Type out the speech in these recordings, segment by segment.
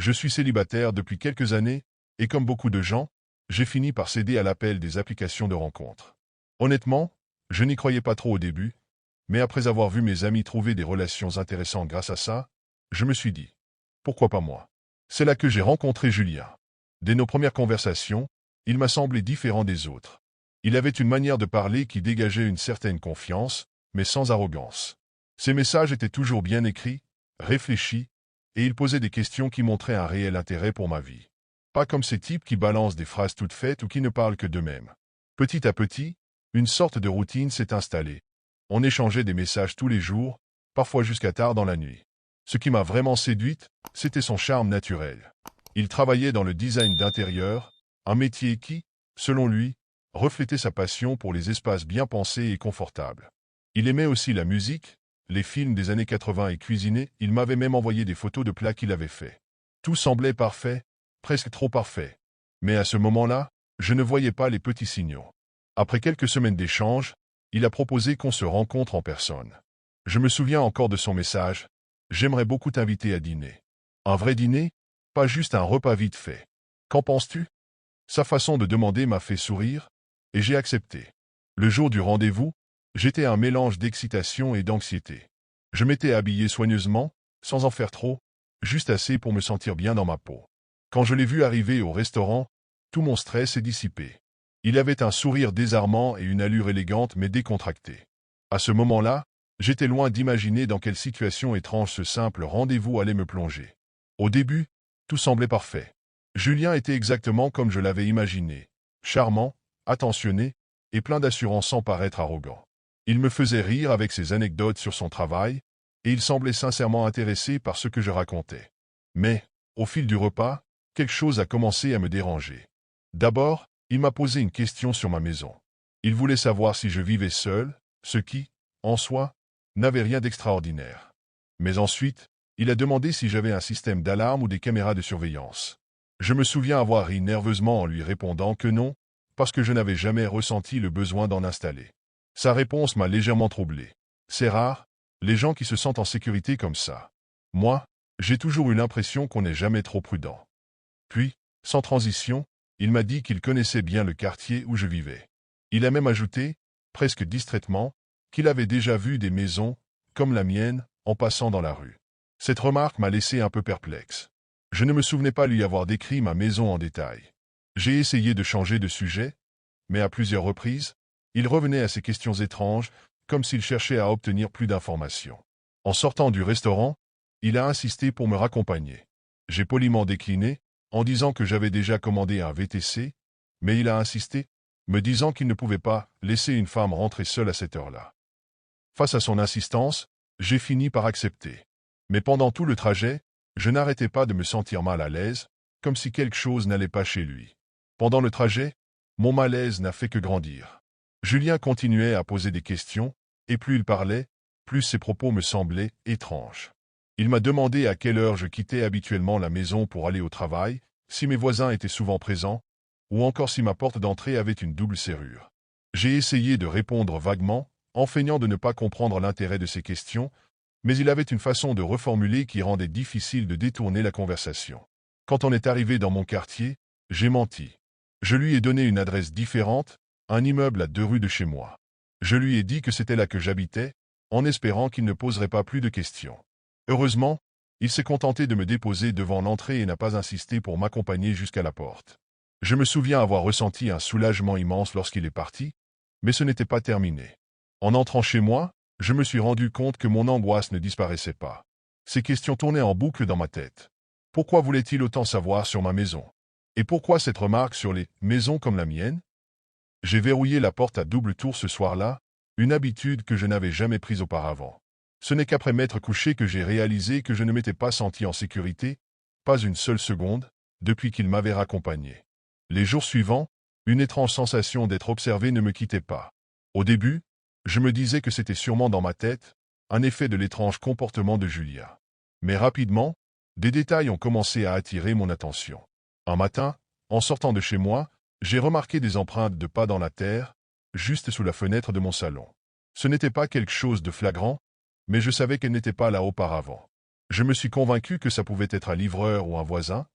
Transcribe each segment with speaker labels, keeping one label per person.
Speaker 1: Je suis célibataire depuis quelques années, et comme beaucoup de gens, j'ai fini par céder à l'appel des applications de rencontres. Honnêtement, je n'y croyais pas trop au début, mais après avoir vu mes amis trouver des relations intéressantes grâce à ça, je me suis dit, pourquoi pas moi? C'est là que j'ai rencontré Julien. Dès nos premières conversations, il m'a semblé différent des autres. Il avait une manière de parler qui dégageait une certaine confiance, mais sans arrogance. Ses messages étaient toujours bien écrits, réfléchis, et il posait des questions qui montraient un réel intérêt pour ma vie. Pas comme ces types qui balancent des phrases toutes faites ou qui ne parlent que d'eux-mêmes. Petit à petit, une sorte de routine s'est installée. On échangeait des messages tous les jours, parfois jusqu'à tard dans la nuit. Ce qui m'a vraiment séduite, c'était son charme naturel. Il travaillait dans le design d'intérieur, un métier qui, selon lui, reflétait sa passion pour les espaces bien pensés et confortables. Il aimait aussi la musique, les films des années 80 et cuisiner, il m'avait même envoyé des photos de plats qu'il avait faits. Tout semblait parfait, presque trop parfait. Mais à ce moment-là, je ne voyais pas les petits signaux. Après quelques semaines d'échanges, il a proposé qu'on se rencontre en personne. Je me souviens encore de son message. J'aimerais beaucoup t'inviter à dîner. Un vrai dîner, pas juste un repas vite fait. Qu'en penses-tu? Sa façon de demander m'a fait sourire, et j'ai accepté. Le jour du rendez-vous, j'étais un mélange d'excitation et d'anxiété. Je m'étais habillé soigneusement, sans en faire trop, juste assez pour me sentir bien dans ma peau. Quand je l'ai vu arriver au restaurant, tout mon stress s'est dissipé. Il avait un sourire désarmant et une allure élégante mais décontractée. À ce moment-là, j'étais loin d'imaginer dans quelle situation étrange ce simple rendez-vous allait me plonger. Au début, tout semblait parfait. Julien était exactement comme je l'avais imaginé, charmant, attentionné, et plein d'assurance sans paraître arrogant. Il me faisait rire avec ses anecdotes sur son travail, et il semblait sincèrement intéressé par ce que je racontais. Mais, au fil du repas, quelque chose a commencé à me déranger. D'abord, il m'a posé une question sur ma maison. Il voulait savoir si je vivais seul, ce qui, en soi, n'avait rien d'extraordinaire. Mais ensuite, il a demandé si j'avais un système d'alarme ou des caméras de surveillance. Je me souviens avoir ri nerveusement en lui répondant que non, parce que je n'avais jamais ressenti le besoin d'en installer. Sa réponse m'a légèrement troublé. C'est rare, les gens qui se sentent en sécurité comme ça. Moi, j'ai toujours eu l'impression qu'on n'est jamais trop prudent. Puis, sans transition, il m'a dit qu'il connaissait bien le quartier où je vivais. Il a même ajouté, presque distraitement, qu'il avait déjà vu des maisons, comme la mienne, en passant dans la rue. Cette remarque m'a laissé un peu perplexe. Je ne me souvenais pas lui avoir décrit ma maison en détail. J'ai essayé de changer de sujet, mais à plusieurs reprises, il revenait à ces questions étranges, comme s'il cherchait à obtenir plus d'informations. En sortant du restaurant, il a insisté pour me raccompagner. J'ai poliment décliné, en disant que j'avais déjà commandé un VTC, mais il a insisté, me disant qu'il ne pouvait pas laisser une femme rentrer seule à cette heure-là. Face à son insistance, j'ai fini par accepter. Mais pendant tout le trajet, je n'arrêtais pas de me sentir mal à l'aise, comme si quelque chose n'allait pas chez lui. Pendant le trajet, mon malaise n'a fait que grandir. Julien continuait à poser des questions, et plus il parlait, plus ses propos me semblaient étranges. Il m'a demandé à quelle heure je quittais habituellement la maison pour aller au travail, si mes voisins étaient souvent présents, ou encore si ma porte d'entrée avait une double serrure. J'ai essayé de répondre vaguement, en feignant de ne pas comprendre l'intérêt de ces questions, mais il avait une façon de reformuler qui rendait difficile de détourner la conversation. Quand on est arrivé dans mon quartier, j'ai menti. Je lui ai donné une adresse différente, un immeuble à 2 rues de chez moi. Je lui ai dit que c'était là que j'habitais, en espérant qu'il ne poserait pas plus de questions. Heureusement, il s'est contenté de me déposer devant l'entrée et n'a pas insisté pour m'accompagner jusqu'à la porte. Je me souviens avoir ressenti un soulagement immense lorsqu'il est parti, mais ce n'était pas terminé. En entrant chez moi, je me suis rendu compte que mon angoisse ne disparaissait pas. Ces questions tournaient en boucle dans ma tête. Pourquoi voulait-il autant savoir sur ma maison? Et pourquoi cette remarque sur les maisons comme la mienne? J'ai verrouillé la porte à double tour ce soir-là, une habitude que je n'avais jamais prise auparavant. Ce n'est qu'après m'être couché que j'ai réalisé que je ne m'étais pas senti en sécurité, pas une seule seconde, depuis qu'il m'avait raccompagné. Les jours suivants, une étrange sensation d'être observé ne me quittait pas. Au début, je me disais que c'était sûrement dans ma tête, un effet de l'étrange comportement de Julia. Mais rapidement, des détails ont commencé à attirer mon attention. Un matin, en sortant de chez moi, j'ai remarqué des empreintes de pas dans la terre, juste sous la fenêtre de mon salon. Ce n'était pas quelque chose de flagrant, mais je savais qu'elles n'étaient pas là auparavant. Je me suis convaincu que ça pouvait être un livreur ou un voisin,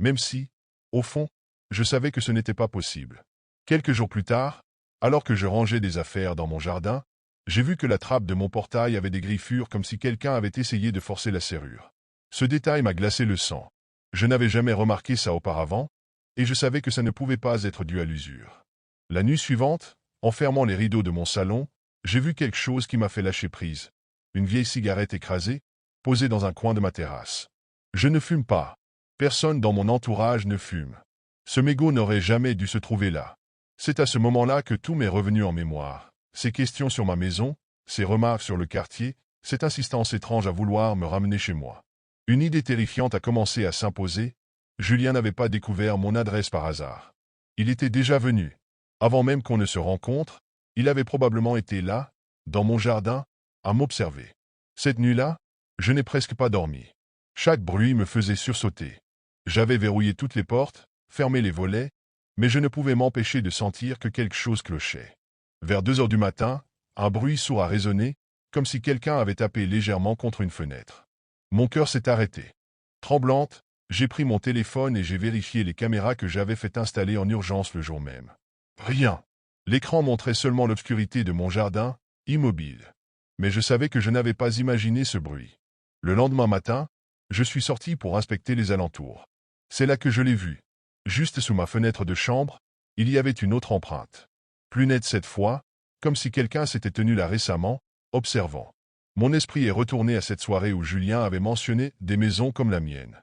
Speaker 1: même si, au fond, je savais que ce n'était pas possible. Quelques jours plus tard, alors que je rangeais des affaires dans mon jardin, j'ai vu que la trappe de mon portail avait des griffures comme si quelqu'un avait essayé de forcer la serrure. Ce détail m'a glacé le sang. Je n'avais jamais remarqué ça auparavant, et je savais que ça ne pouvait pas être dû à l'usure. La nuit suivante, en fermant les rideaux de mon salon, j'ai vu quelque chose qui m'a fait lâcher prise. Une vieille cigarette écrasée, posée dans un coin de ma terrasse. Je ne fume pas. Personne dans mon entourage ne fume. Ce mégot n'aurait jamais dû se trouver là. C'est à ce moment-là que tout m'est revenu en mémoire. Ces questions sur ma maison, ces remarques sur le quartier, cette insistance étrange à vouloir me ramener chez moi. Une idée terrifiante a commencé à s'imposer. Julien n'avait pas découvert mon adresse par hasard. Il était déjà venu. Avant même qu'on ne se rencontre, il avait probablement été là, dans mon jardin, à m'observer. Cette nuit-là, je n'ai presque pas dormi. Chaque bruit me faisait sursauter. J'avais verrouillé toutes les portes, fermé les volets, mais je ne pouvais m'empêcher de sentir que quelque chose clochait. Vers 2 heures du matin, un bruit sourd a résonné, comme si quelqu'un avait tapé légèrement contre une fenêtre. Mon cœur s'est arrêté. Tremblante, j'ai pris mon téléphone et j'ai vérifié les caméras que j'avais fait installer en urgence le jour même. Rien. L'écran montrait seulement l'obscurité de mon jardin, immobile. Mais je savais que je n'avais pas imaginé ce bruit. Le lendemain matin, je suis sorti pour inspecter les alentours. C'est là que je l'ai vu. Juste sous ma fenêtre de chambre, il y avait une autre empreinte. Plus nette cette fois, comme si quelqu'un s'était tenu là récemment, observant. Mon esprit est retourné à cette soirée où Julien avait mentionné des maisons comme la mienne.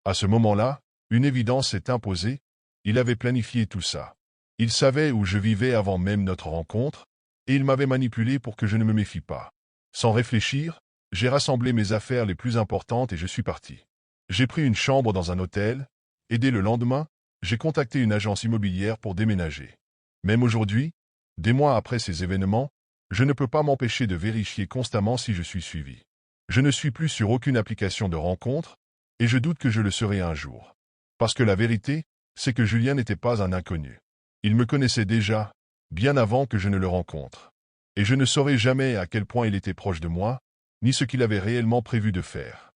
Speaker 1: À ce moment-là, une évidence s'est imposée, il avait planifié tout ça. Il savait où je vivais avant même notre rencontre, et il m'avait manipulé pour que je ne me méfie pas. Sans réfléchir, j'ai rassemblé mes affaires les plus importantes et je suis parti. J'ai pris une chambre dans un hôtel, et dès le lendemain, j'ai contacté une agence immobilière pour déménager. Même aujourd'hui, des mois après ces événements, je ne peux pas m'empêcher de vérifier constamment si je suis suivi. Je ne suis plus sur aucune application de rencontre, et je doute que je le serai un jour. Parce que la vérité, c'est que Julien n'était pas un inconnu. Il me connaissait déjà, bien avant que je ne le rencontre. Et je ne saurais jamais à quel point il était proche de moi, ni ce qu'il avait réellement prévu de faire.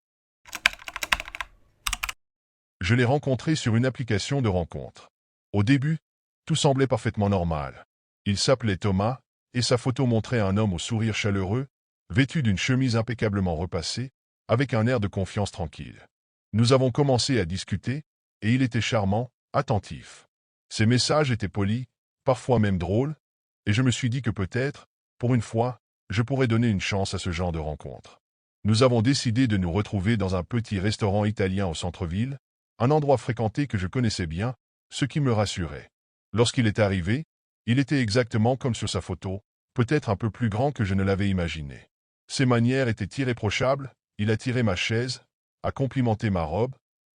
Speaker 1: Je l'ai rencontré sur une application de rencontre. Au début, tout semblait parfaitement normal. Il s'appelait Thomas, et sa photo montrait un homme au sourire chaleureux, vêtu d'une chemise impeccablement repassée, avec un air de confiance tranquille. Nous avons commencé à discuter, et il était charmant, attentif. Ses messages étaient polis, parfois même drôles, et je me suis dit que peut-être, pour une fois, je pourrais donner une chance à ce genre de rencontre. Nous avons décidé de nous retrouver dans un petit restaurant italien au centre-ville, un endroit fréquenté que je connaissais bien, ce qui me rassurait. Lorsqu'il est arrivé, il était exactement comme sur sa photo, peut-être un peu plus grand que je ne l'avais imaginé. Ses manières étaient irréprochables, il a tiré ma chaise, a complimenté ma robe,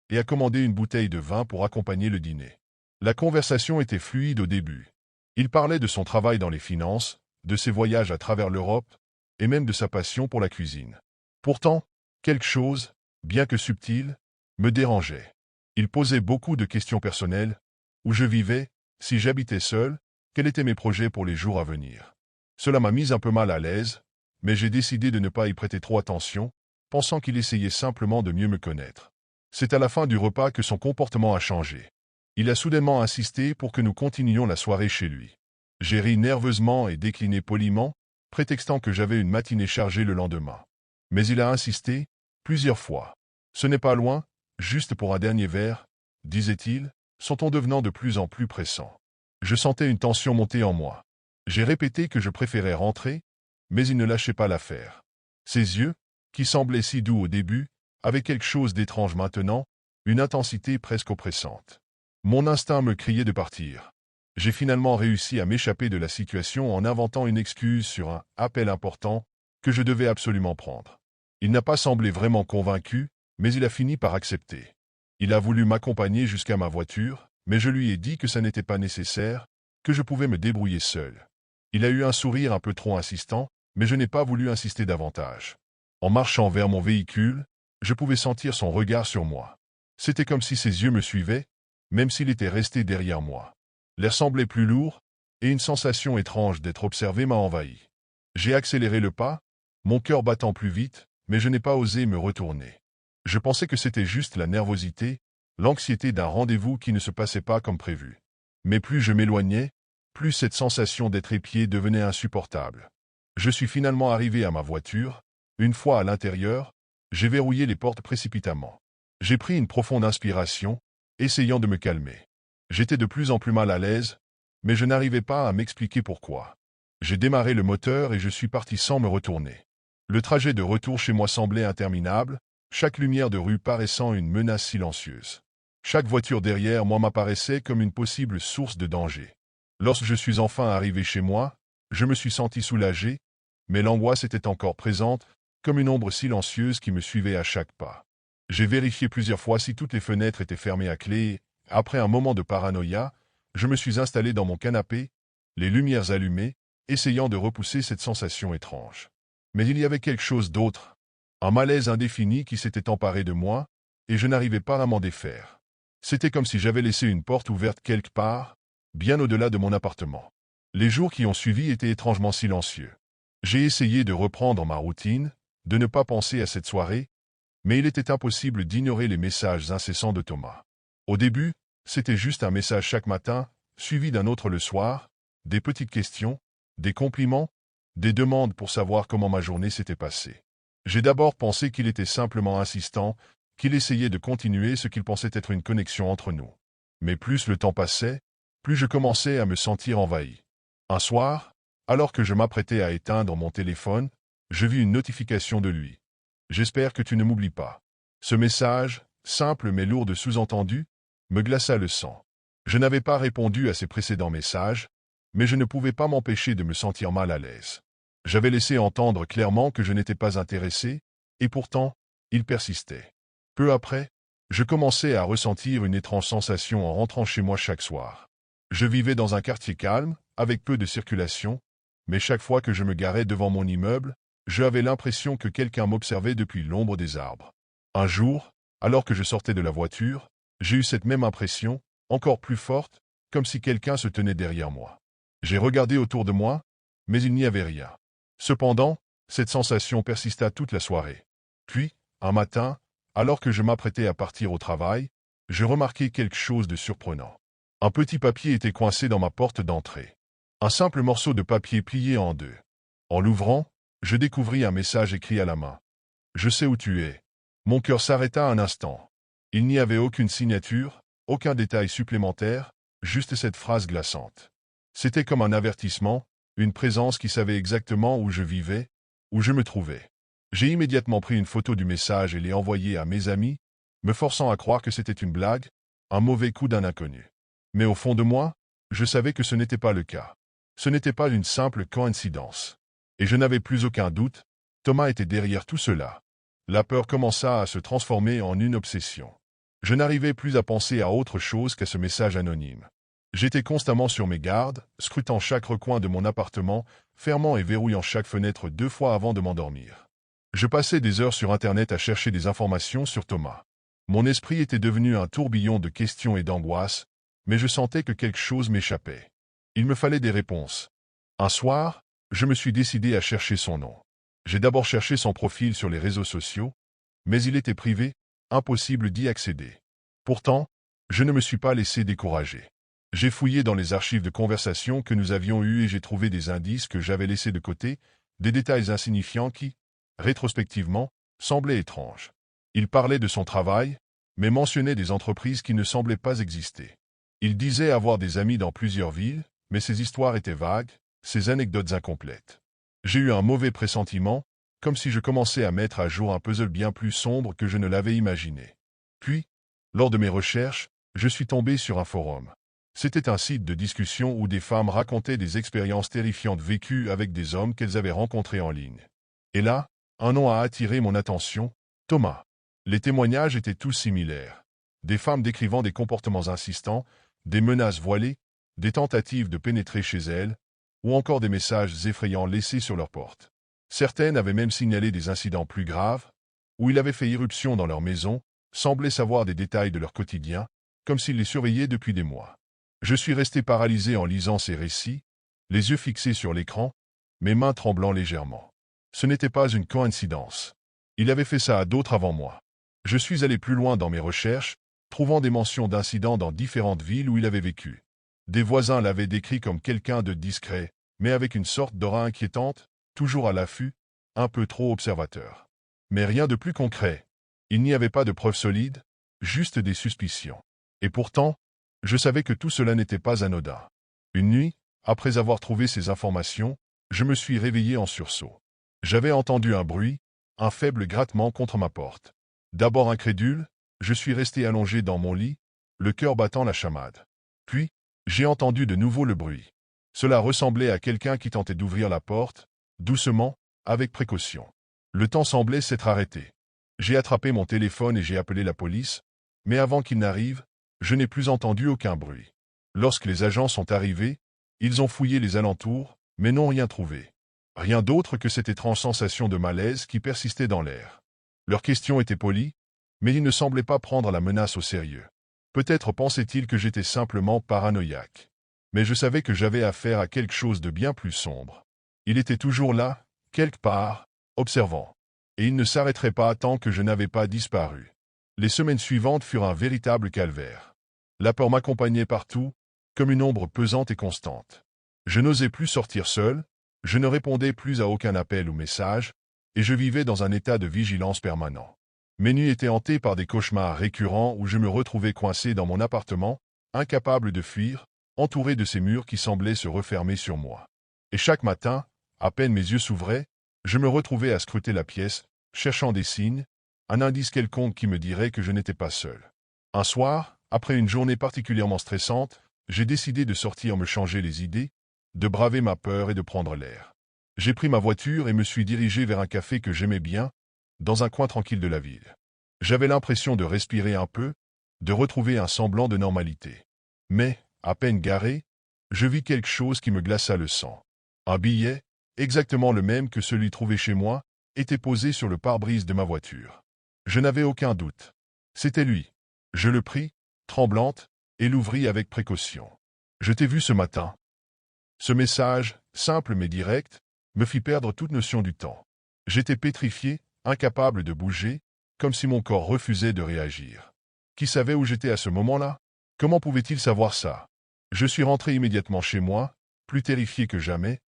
Speaker 1: et a commandé une bouteille de vin pour accompagner le dîner. La conversation était fluide au début. Il parlait de son travail dans les finances, de ses voyages à travers l'Europe, et même de sa passion pour la cuisine. Pourtant, quelque chose, bien que subtil, me dérangeait. Il posait beaucoup de questions personnelles, où je vivais, si j'habitais seul, quels étaient mes projets pour les jours à venir. Cela m'a mis un peu mal à l'aise, mais j'ai décidé de ne pas y prêter trop attention, pensant qu'il essayait simplement de mieux me connaître. C'est à la fin du repas que son comportement a changé. Il a soudainement insisté pour que nous continuions la soirée chez lui. J'ai ri nerveusement et décliné poliment, prétextant que j'avais une matinée chargée le lendemain. Mais il a insisté, plusieurs fois. Ce n'est pas loin, juste pour un dernier verre, disait-il, son ton devenant de plus en plus pressant. Je sentais une tension monter en moi. J'ai répété que je préférais rentrer, mais il ne lâchait pas l'affaire. Ses yeux, qui semblaient si doux au début, avaient quelque chose d'étrange maintenant, une intensité presque oppressante. Mon instinct me criait de partir. J'ai finalement réussi à m'échapper de la situation en inventant une excuse sur un appel important que je devais absolument prendre. Il n'a pas semblé vraiment convaincu, mais il a fini par accepter. Il a voulu m'accompagner jusqu'à ma voiture, mais je lui ai dit que ça n'était pas nécessaire, que je pouvais me débrouiller seul. Il a eu un sourire un peu trop insistant, mais je n'ai pas voulu insister davantage. En marchant vers mon véhicule, je pouvais sentir son regard sur moi. C'était comme si ses yeux me suivaient, même s'il était resté derrière moi. L'air semblait plus lourd, et une sensation étrange d'être observé m'a envahi. J'ai accéléré le pas, mon cœur battant plus vite, mais je n'ai pas osé me retourner. Je pensais que c'était juste la nervosité, l'anxiété d'un rendez-vous qui ne se passait pas comme prévu. Mais plus je m'éloignais, plus cette sensation d'être épié devenait insupportable. Je suis finalement arrivé à ma voiture. Une fois à l'intérieur, j'ai verrouillé les portes précipitamment. J'ai pris une profonde inspiration, essayant de me calmer. J'étais de plus en plus mal à l'aise, mais je n'arrivais pas à m'expliquer pourquoi. J'ai démarré le moteur et je suis parti sans me retourner. Le trajet de retour chez moi semblait interminable, chaque lumière de rue paraissant une menace silencieuse. Chaque voiture derrière moi m'apparaissait comme une possible source de danger. Lorsque je suis enfin arrivé chez moi, je me suis senti soulagé, mais l'angoisse était encore présente, comme une ombre silencieuse qui me suivait à chaque pas. J'ai vérifié plusieurs fois si toutes les fenêtres étaient fermées à clé et, après un moment de paranoïa, je me suis installé dans mon canapé, les lumières allumées, essayant de repousser cette sensation étrange. Mais il y avait quelque chose d'autre, un malaise indéfini qui s'était emparé de moi, et je n'arrivais pas à m'en défaire. C'était comme si j'avais laissé une porte ouverte quelque part, bien au-delà de mon appartement. Les jours qui ont suivi étaient étrangement silencieux. J'ai essayé de reprendre ma routine, de ne pas penser à cette soirée, mais il était impossible d'ignorer les messages incessants de Thomas. Au début, c'était juste un message chaque matin, suivi d'un autre le soir, des petites questions, des compliments, des demandes pour savoir comment ma journée s'était passée. J'ai d'abord pensé qu'il était simplement insistant, qu'il essayait de continuer ce qu'il pensait être une connexion entre nous. Mais plus le temps passait, plus je commençais à me sentir envahi. Un soir, alors que je m'apprêtais à éteindre mon téléphone, je vis une notification de lui. « J'espère que tu ne m'oublies pas. » Ce message, simple mais lourd de sous-entendus, me glaça le sang. Je n'avais pas répondu à ses précédents messages, mais je ne pouvais pas m'empêcher de me sentir mal à l'aise. J'avais laissé entendre clairement que je n'étais pas intéressé, et pourtant, il persistait. Peu après, je commençais à ressentir une étrange sensation en rentrant chez moi chaque soir. Je vivais dans un quartier calme, avec peu de circulation, mais chaque fois que je me garais devant mon immeuble, j'avais l'impression que quelqu'un m'observait depuis l'ombre des arbres. Un jour, alors que je sortais de la voiture, j'ai eu cette même impression, encore plus forte, comme si quelqu'un se tenait derrière moi. J'ai regardé autour de moi, mais il n'y avait rien. Cependant, cette sensation persista toute la soirée. Puis, un matin, alors que je m'apprêtais à partir au travail, je remarquai quelque chose de surprenant. Un petit papier était coincé dans ma porte d'entrée. Un simple morceau de papier plié en deux. En l'ouvrant, je découvris un message écrit à la main. « Je sais où tu es. » Mon cœur s'arrêta un instant. Il n'y avait aucune signature, aucun détail supplémentaire, juste cette phrase glaçante. C'était comme un avertissement, une présence qui savait exactement où je vivais, où je me trouvais. J'ai immédiatement pris une photo du message et l'ai envoyée à mes amis, me forçant à croire que c'était une blague, un mauvais coup d'un inconnu. Mais au fond de moi, je savais que ce n'était pas le cas. Ce n'était pas une simple coïncidence. Et je n'avais plus aucun doute, Thomas était derrière tout cela. La peur commença à se transformer en une obsession. Je n'arrivais plus à penser à autre chose qu'à ce message anonyme. J'étais constamment sur mes gardes, scrutant chaque recoin de mon appartement, fermant et verrouillant chaque fenêtre 2 fois avant de m'endormir. Je passais des heures sur Internet à chercher des informations sur Thomas. Mon esprit était devenu un tourbillon de questions et d'angoisses, mais je sentais que quelque chose m'échappait. Il me fallait des réponses. Un soir, je me suis décidé à chercher son nom. J'ai d'abord cherché son profil sur les réseaux sociaux, mais il était privé, impossible d'y accéder. Pourtant, je ne me suis pas laissé décourager. J'ai fouillé dans les archives de conversations que nous avions eues et j'ai trouvé des indices que j'avais laissés de côté, des détails insignifiants qui, rétrospectivement, semblaient étranges. Il parlait de son travail, mais mentionnait des entreprises qui ne semblaient pas exister. Il disait avoir des amis dans plusieurs villes, mais ses histoires étaient vagues, ses anecdotes incomplètes. J'ai eu un mauvais pressentiment, comme si je commençais à mettre à jour un puzzle bien plus sombre que je ne l'avais imaginé. Puis, lors de mes recherches, je suis tombé sur un forum. C'était un site de discussion où des femmes racontaient des expériences terrifiantes vécues avec des hommes qu'elles avaient rencontrés en ligne. Et là, un nom a attiré mon attention, Thomas. Les témoignages étaient tous similaires. Des femmes décrivant des comportements insistants, des menaces voilées, des tentatives de pénétrer chez elles, ou encore des messages effrayants laissés sur leurs portes. Certaines avaient même signalé des incidents plus graves, où il avait fait irruption dans leur maison, semblaient savoir des détails de leur quotidien, comme s'il les surveillait depuis des mois. Je suis resté paralysé en lisant ces récits, les yeux fixés sur l'écran, mes mains tremblant légèrement. Ce n'était pas une coïncidence. Il avait fait ça à d'autres avant moi. Je suis allé plus loin dans mes recherches, trouvant des mentions d'incidents dans différentes villes où il avait vécu. Des voisins l'avaient décrit comme quelqu'un de discret, mais avec une sorte d'aura inquiétante, toujours à l'affût, un peu trop observateur. Mais rien de plus concret. Il n'y avait pas de preuves solides, juste des suspicions. Et pourtant, je savais que tout cela n'était pas anodin. Une nuit, après avoir trouvé ces informations, je me suis réveillé en sursaut. J'avais entendu un bruit, un faible grattement contre ma porte. D'abord incrédule, je suis resté allongé dans mon lit, le cœur battant la chamade. Puis, j'ai entendu de nouveau le bruit. Cela ressemblait à quelqu'un qui tentait d'ouvrir la porte, doucement, avec précaution. Le temps semblait s'être arrêté. J'ai attrapé mon téléphone et j'ai appelé la police, mais avant qu'ils n'arrivent, je n'ai plus entendu aucun bruit. Lorsque les agents sont arrivés, ils ont fouillé les alentours, mais n'ont rien trouvé. Rien d'autre que cette étrange sensation de malaise qui persistait dans l'air. Leurs questions étaient polies, mais ils ne semblaient pas prendre la menace au sérieux. Peut-être pensaient-ils que j'étais simplement paranoïaque. Mais je savais que j'avais affaire à quelque chose de bien plus sombre. Il était toujours là, quelque part, observant. Et il ne s'arrêterait pas tant que je n'avais pas disparu. Les semaines suivantes furent un véritable calvaire. La peur m'accompagnait partout, comme une ombre pesante et constante. Je n'osais plus sortir seul, je ne répondais plus à aucun appel ou message, et je vivais dans un état de vigilance permanent. Mes nuits étaient hantées par des cauchemars récurrents où je me retrouvais coincé dans mon appartement, incapable de fuir, entouré de ces murs qui semblaient se refermer sur moi. Et chaque matin, à peine mes yeux s'ouvraient, je me retrouvais à scruter la pièce, cherchant des signes, un indice quelconque qui me dirait que je n'étais pas seul. Un soir, après une journée particulièrement stressante, j'ai décidé de sortir me changer les idées, de braver ma peur et de prendre l'air. J'ai pris ma voiture et me suis dirigé vers un café que j'aimais bien, dans un coin tranquille de la ville. J'avais l'impression de respirer un peu, de retrouver un semblant de normalité. Mais, à peine garé, je vis quelque chose qui me glaça le sang. Un billet, exactement le même que celui trouvé chez moi, était posé sur le pare-brise de ma voiture. Je n'avais aucun doute. C'était lui. Je le pris, tremblante, et l'ouvris avec précaution. « Je t'ai vu ce matin. » Ce message, simple mais direct, me fit perdre toute notion du temps. J'étais pétrifié, incapable de bouger, comme si mon corps refusait de réagir. Qui savait où j'étais à ce moment-là? Comment pouvait-il savoir ça? Je suis rentré immédiatement chez moi, plus terrifié que jamais,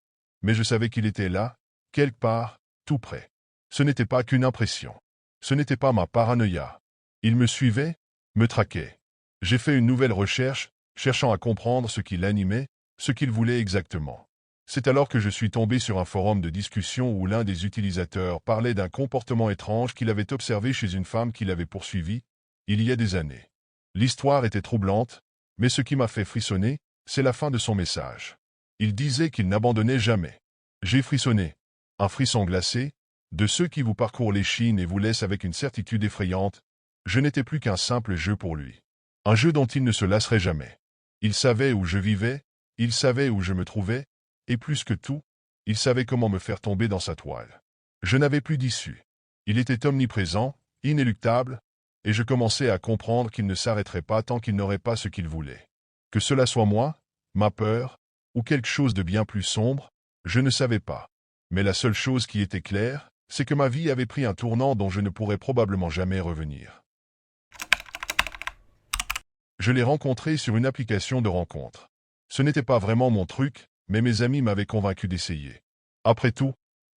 Speaker 1: mais je savais qu'il était là, quelque part, tout près. Ce n'était pas qu'une impression. Ce n'était pas ma paranoïa. Il me suivait, me traquait. J'ai fait une nouvelle recherche, cherchant à comprendre ce qui l'animait, ce qu'il voulait exactement. C'est alors que je suis tombé sur un forum de discussion où l'un des utilisateurs parlait d'un comportement étrange qu'il avait observé chez une femme qui l'avait poursuivi, il y a des années. L'histoire était troublante, mais ce qui m'a fait frissonner, c'est la fin de son message. Il disait qu'il n'abandonnait jamais. J'ai frissonné. Un frisson glacé, de ceux qui vous parcourent l'échine et vous laissent avec une certitude effrayante. Je n'étais plus qu'un simple jeu pour lui. Un jeu dont il ne se lasserait jamais. Il savait où je vivais, il savait où je me trouvais, et plus que tout, il savait comment me faire tomber dans sa toile. Je n'avais plus d'issue. Il était omniprésent, inéluctable, et je commençais à comprendre qu'il ne s'arrêterait pas tant qu'il n'aurait pas ce qu'il voulait. Que cela soit moi, ma peur, ou quelque chose de bien plus sombre, je ne savais pas. Mais la seule chose qui était claire, c'est que ma vie avait pris un tournant dont je ne pourrais probablement jamais revenir. Je l'ai rencontré sur une application de rencontre. Ce n'était pas vraiment mon truc, mais mes amis m'avaient convaincu d'essayer. Après tout,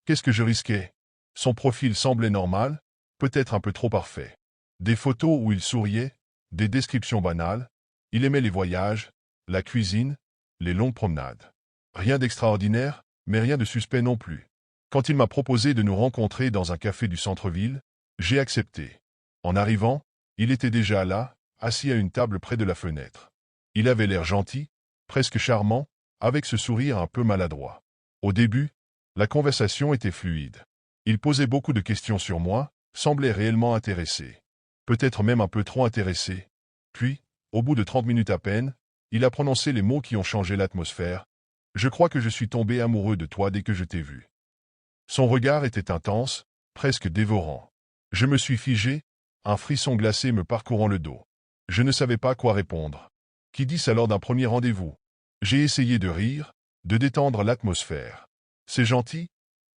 Speaker 1: qu'est-ce que je risquais? Son profil semblait normal, peut-être un peu trop parfait. Des photos où il souriait, des descriptions banales, il aimait les voyages, la cuisine, les longues promenades. Rien d'extraordinaire, mais rien de suspect non plus. Quand il m'a proposé de nous rencontrer dans un café du centre-ville, j'ai accepté. En arrivant, il était déjà là, assis à une table près de la fenêtre. Il avait l'air gentil, presque charmant, avec ce sourire un peu maladroit. Au début, la conversation était fluide. Il posait beaucoup de questions sur moi, semblait réellement intéressé. Peut-être même un peu trop intéressé. Puis, au bout de 30 minutes à peine, il a prononcé les mots qui ont changé l'atmosphère. « Je crois que je suis tombé amoureux de toi dès que je t'ai vu. » Son regard était intense, presque dévorant. Je me suis figé, un frisson glacé me parcourant le dos. Je ne savais pas quoi répondre. Qui dit ça lors d'un premier rendez-vous? J'ai essayé de rire, de détendre l'atmosphère. C'est gentil,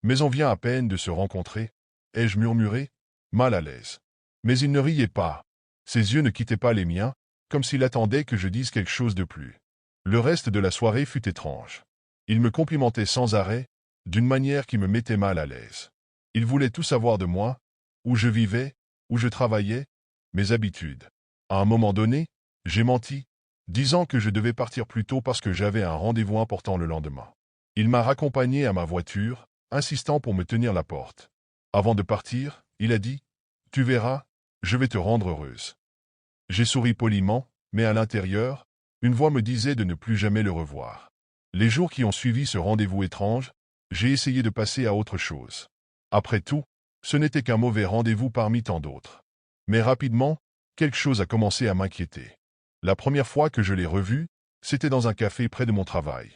Speaker 1: mais on vient à peine de se rencontrer, ai-je murmuré, mal à l'aise. Mais il ne riait pas. Ses yeux ne quittaient pas les miens, comme s'il attendait que je dise quelque chose de plus. Le reste de la soirée fut étrange. Il me complimentait sans arrêt, d'une manière qui me mettait mal à l'aise. Il voulait tout savoir de moi, où je vivais, où je travaillais, mes habitudes. À un moment donné, j'ai menti, disant que je devais partir plus tôt parce que j'avais un rendez-vous important le lendemain. Il m'a raccompagné à ma voiture, insistant pour me tenir la porte. Avant de partir, il a dit « Tu verras, je vais te rendre heureuse ». J'ai souri poliment, mais à l'intérieur, une voix me disait de ne plus jamais le revoir. Les jours qui ont suivi ce rendez-vous étrange, j'ai essayé de passer à autre chose. Après tout, ce n'était qu'un mauvais rendez-vous parmi tant d'autres. Mais rapidement, quelque chose a commencé à m'inquiéter. La première fois que je l'ai revu, c'était dans un café près de mon travail.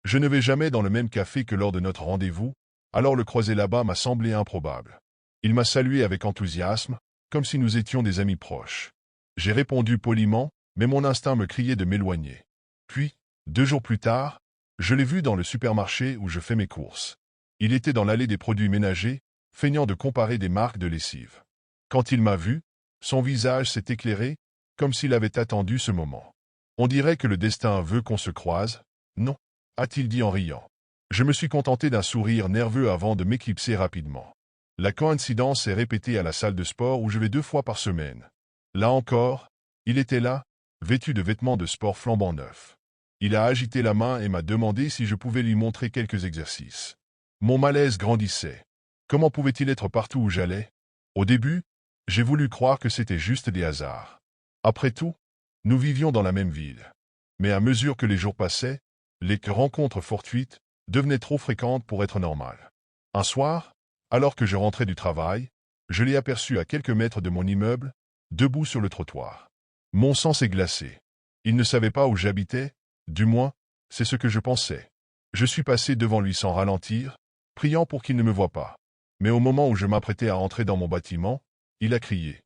Speaker 1: Je ne vais jamais dans le même café que lors de notre rendez-vous, alors le croiser là-bas m'a semblé improbable. Il m'a salué avec enthousiasme, comme si nous étions des amis proches. J'ai répondu poliment, mais mon instinct me criait de m'éloigner. Puis, 2 jours plus tard, je l'ai vu dans le supermarché où je fais mes courses. Il était dans l'allée des produits ménagers, feignant de comparer des marques de lessive. Quand il m'a vu, son visage s'est éclairé, comme s'il avait attendu ce moment. On dirait que le destin veut qu'on se croise, non, a-t-il dit en riant. Je me suis contenté d'un sourire nerveux avant de m'éclipser rapidement. La coïncidence s'est répétée à la salle de sport où je vais 2 fois par semaine. Là encore, il était là, vêtu de vêtements de sport flambant neufs. Il a agité la main et m'a demandé si je pouvais lui montrer quelques exercices. Mon malaise grandissait. Comment pouvait-il être partout où j'allais? Au début, j'ai voulu croire que c'était juste des hasards. Après tout, nous vivions dans la même ville. Mais à mesure que les jours passaient, les rencontres fortuites devenaient trop fréquentes pour être normales. Un soir, alors que je rentrais du travail, je l'ai aperçu à quelques mètres de mon immeuble, debout sur le trottoir. Mon sang s'est glacé. Il ne savait pas où j'habitais, du moins, c'est ce que je pensais. Je suis passé devant lui sans ralentir, priant pour qu'il ne me voie pas. Mais au moment où je m'apprêtais à entrer dans mon bâtiment, il a crié.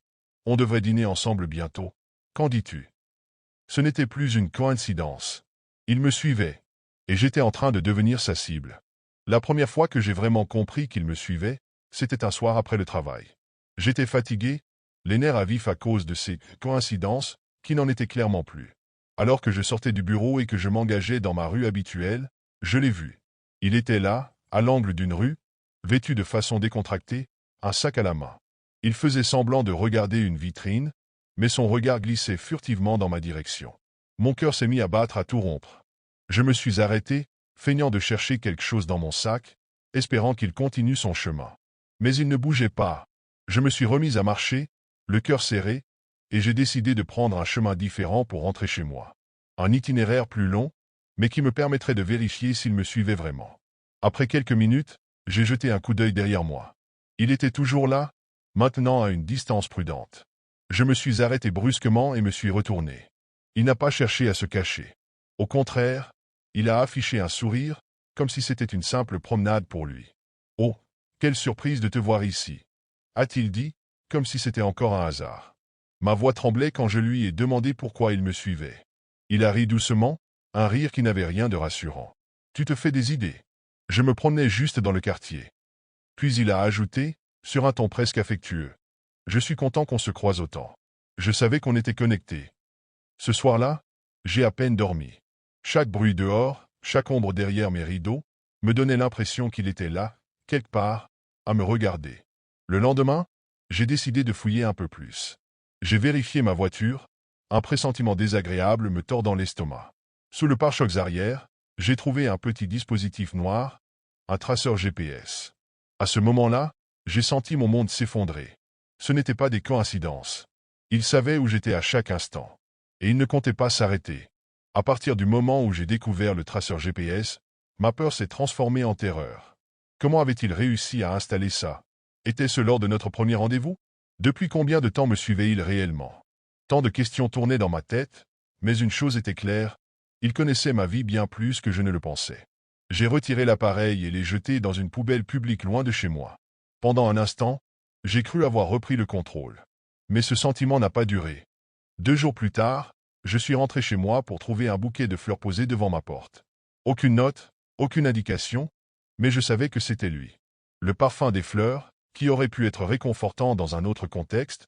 Speaker 1: On devrait dîner ensemble bientôt. Qu'en dis-tu? Ce n'était plus une coïncidence. Il me suivait, et j'étais en train de devenir sa cible. La première fois que j'ai vraiment compris qu'il me suivait, c'était un soir après le travail. J'étais fatigué, les nerfs à vif à cause de ces coïncidences qui n'en étaient clairement plus. Alors que je sortais du bureau et que je m'engageais dans ma rue habituelle, je l'ai vu. Il était là, à l'angle d'une rue, vêtu de façon décontractée, un sac à la main. Il faisait semblant de regarder une vitrine, mais son regard glissait furtivement dans ma direction. Mon cœur s'est mis à battre à tout rompre. Je me suis arrêté, feignant de chercher quelque chose dans mon sac, espérant qu'il continue son chemin. Mais il ne bougeait pas. Je me suis remis à marcher, le cœur serré, et j'ai décidé de prendre un chemin différent pour rentrer chez moi. Un itinéraire plus long, mais qui me permettrait de vérifier s'il me suivait vraiment. Après quelques minutes, j'ai jeté un coup d'œil derrière moi. Il était toujours là, maintenant à une distance prudente. Je me suis arrêté brusquement et me suis retourné. Il n'a pas cherché à se cacher. Au contraire, il a affiché un sourire, comme si c'était une simple promenade pour lui. « Oh, quelle surprise de te voir ici !» a-t-il dit, comme si c'était encore un hasard. Ma voix tremblait quand je lui ai demandé pourquoi il me suivait. Il a ri doucement, un rire qui n'avait rien de rassurant. « Tu te fais des idées. Je me promenais juste dans le quartier. » Puis il a ajouté, sur un ton presque affectueux. « Je suis content qu'on se croise autant. Je savais qu'on était connectés. » Ce soir-là, j'ai à peine dormi. Chaque bruit dehors, chaque ombre derrière mes rideaux, me donnait l'impression qu'il était là, quelque part, à me regarder. Le lendemain, j'ai décidé de fouiller un peu plus. J'ai vérifié ma voiture, un pressentiment désagréable me tordant l'estomac. Sous le pare-chocs arrière, j'ai trouvé un petit dispositif noir, un traceur GPS. À ce moment-là, j'ai senti mon monde s'effondrer. Ce n'était pas des coïncidences. Il savait où j'étais à chaque instant. Et il ne comptait pas s'arrêter. À partir du moment où j'ai découvert le traceur GPS, ma peur s'est transformée en terreur. Comment avait-il réussi à installer ça? Était-ce lors de notre premier rendez-vous? Depuis combien de temps me suivait-il réellement? Tant de questions tournaient dans ma tête, mais une chose était claire, il connaissait ma vie bien plus que je ne le pensais. J'ai retiré l'appareil et l'ai jeté dans une poubelle publique loin de chez moi. Pendant un instant, j'ai cru avoir repris le contrôle. Mais ce sentiment n'a pas duré. 2 jours plus tard, je suis rentré chez moi pour trouver un bouquet de fleurs posé devant ma porte. Aucune note, aucune indication, mais je savais que c'était lui. Le parfum des fleurs, qui aurait pu être réconfortant dans un autre contexte,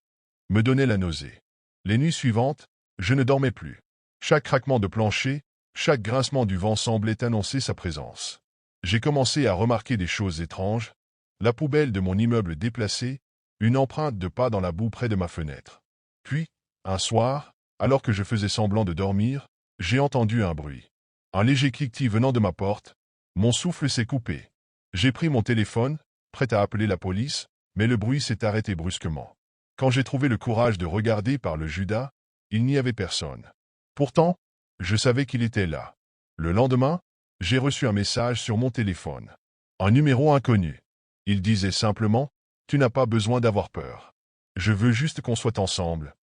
Speaker 1: me donnait la nausée. Les nuits suivantes, je ne dormais plus. Chaque craquement de plancher, chaque grincement du vent semblait annoncer sa présence. J'ai commencé à remarquer des choses étranges, la poubelle de mon immeuble déplacée, une empreinte de pas dans la boue près de ma fenêtre. Puis, un soir, alors que je faisais semblant de dormir, j'ai entendu un bruit. Un léger cliquetis venant de ma porte, mon souffle s'est coupé. J'ai pris mon téléphone, prêt à appeler la police, mais le bruit s'est arrêté brusquement. Quand j'ai trouvé le courage de regarder par le Judas, il n'y avait personne. Pourtant, je savais qu'il était là. Le lendemain, j'ai reçu un message sur mon téléphone. Un numéro inconnu. Il disait simplement « Tu n'as pas besoin d'avoir peur. Je veux juste qu'on soit ensemble. »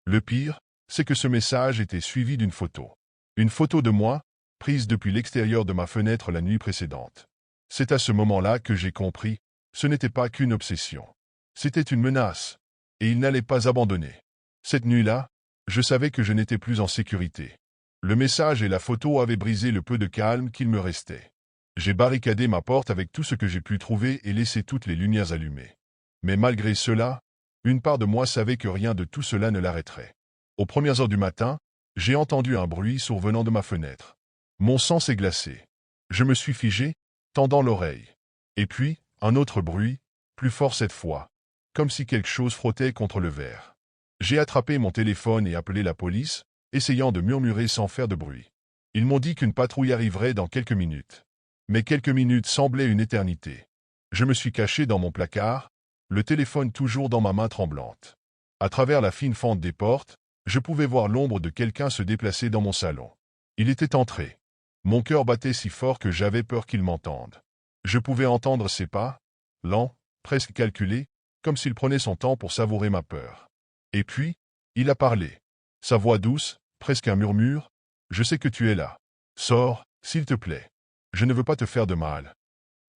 Speaker 1: Le pire, c'est que ce message était suivi d'une photo. Une photo de moi, prise depuis l'extérieur de ma fenêtre la nuit précédente. C'est à ce moment-là que j'ai compris, ce n'était pas qu'une obsession. C'était une menace, et il n'allait pas abandonner. Cette nuit-là, je savais que je n'étais plus en sécurité. Le message et la photo avaient brisé le peu de calme qu'il me restait. J'ai barricadé ma porte avec tout ce que j'ai pu trouver et laissé toutes les lumières allumées. Mais malgré cela, une part de moi savait que rien de tout cela ne l'arrêterait. Aux premières heures du matin, j'ai entendu un bruit survenant de ma fenêtre. Mon sang s'est glacé. Je me suis figé, tendant l'oreille. Et puis, un autre bruit, plus fort cette fois, comme si quelque chose frottait contre le verre. J'ai attrapé mon téléphone et appelé la police, essayant de murmurer sans faire de bruit. Ils m'ont dit qu'une patrouille arriverait dans quelques minutes. Mais quelques minutes semblaient une éternité. Je me suis caché dans mon placard, le téléphone toujours dans ma main tremblante. À travers la fine fente des portes, je pouvais voir l'ombre de quelqu'un se déplacer dans mon salon. Il était entré. Mon cœur battait si fort que j'avais peur qu'il m'entende. Je pouvais entendre ses pas, lents, presque calculés, comme s'il prenait son temps pour savourer ma peur. Et puis, il a parlé. Sa voix douce, presque un murmure, « Je sais que tu es là. Sors, s'il te plaît. Je ne veux pas te faire de mal. »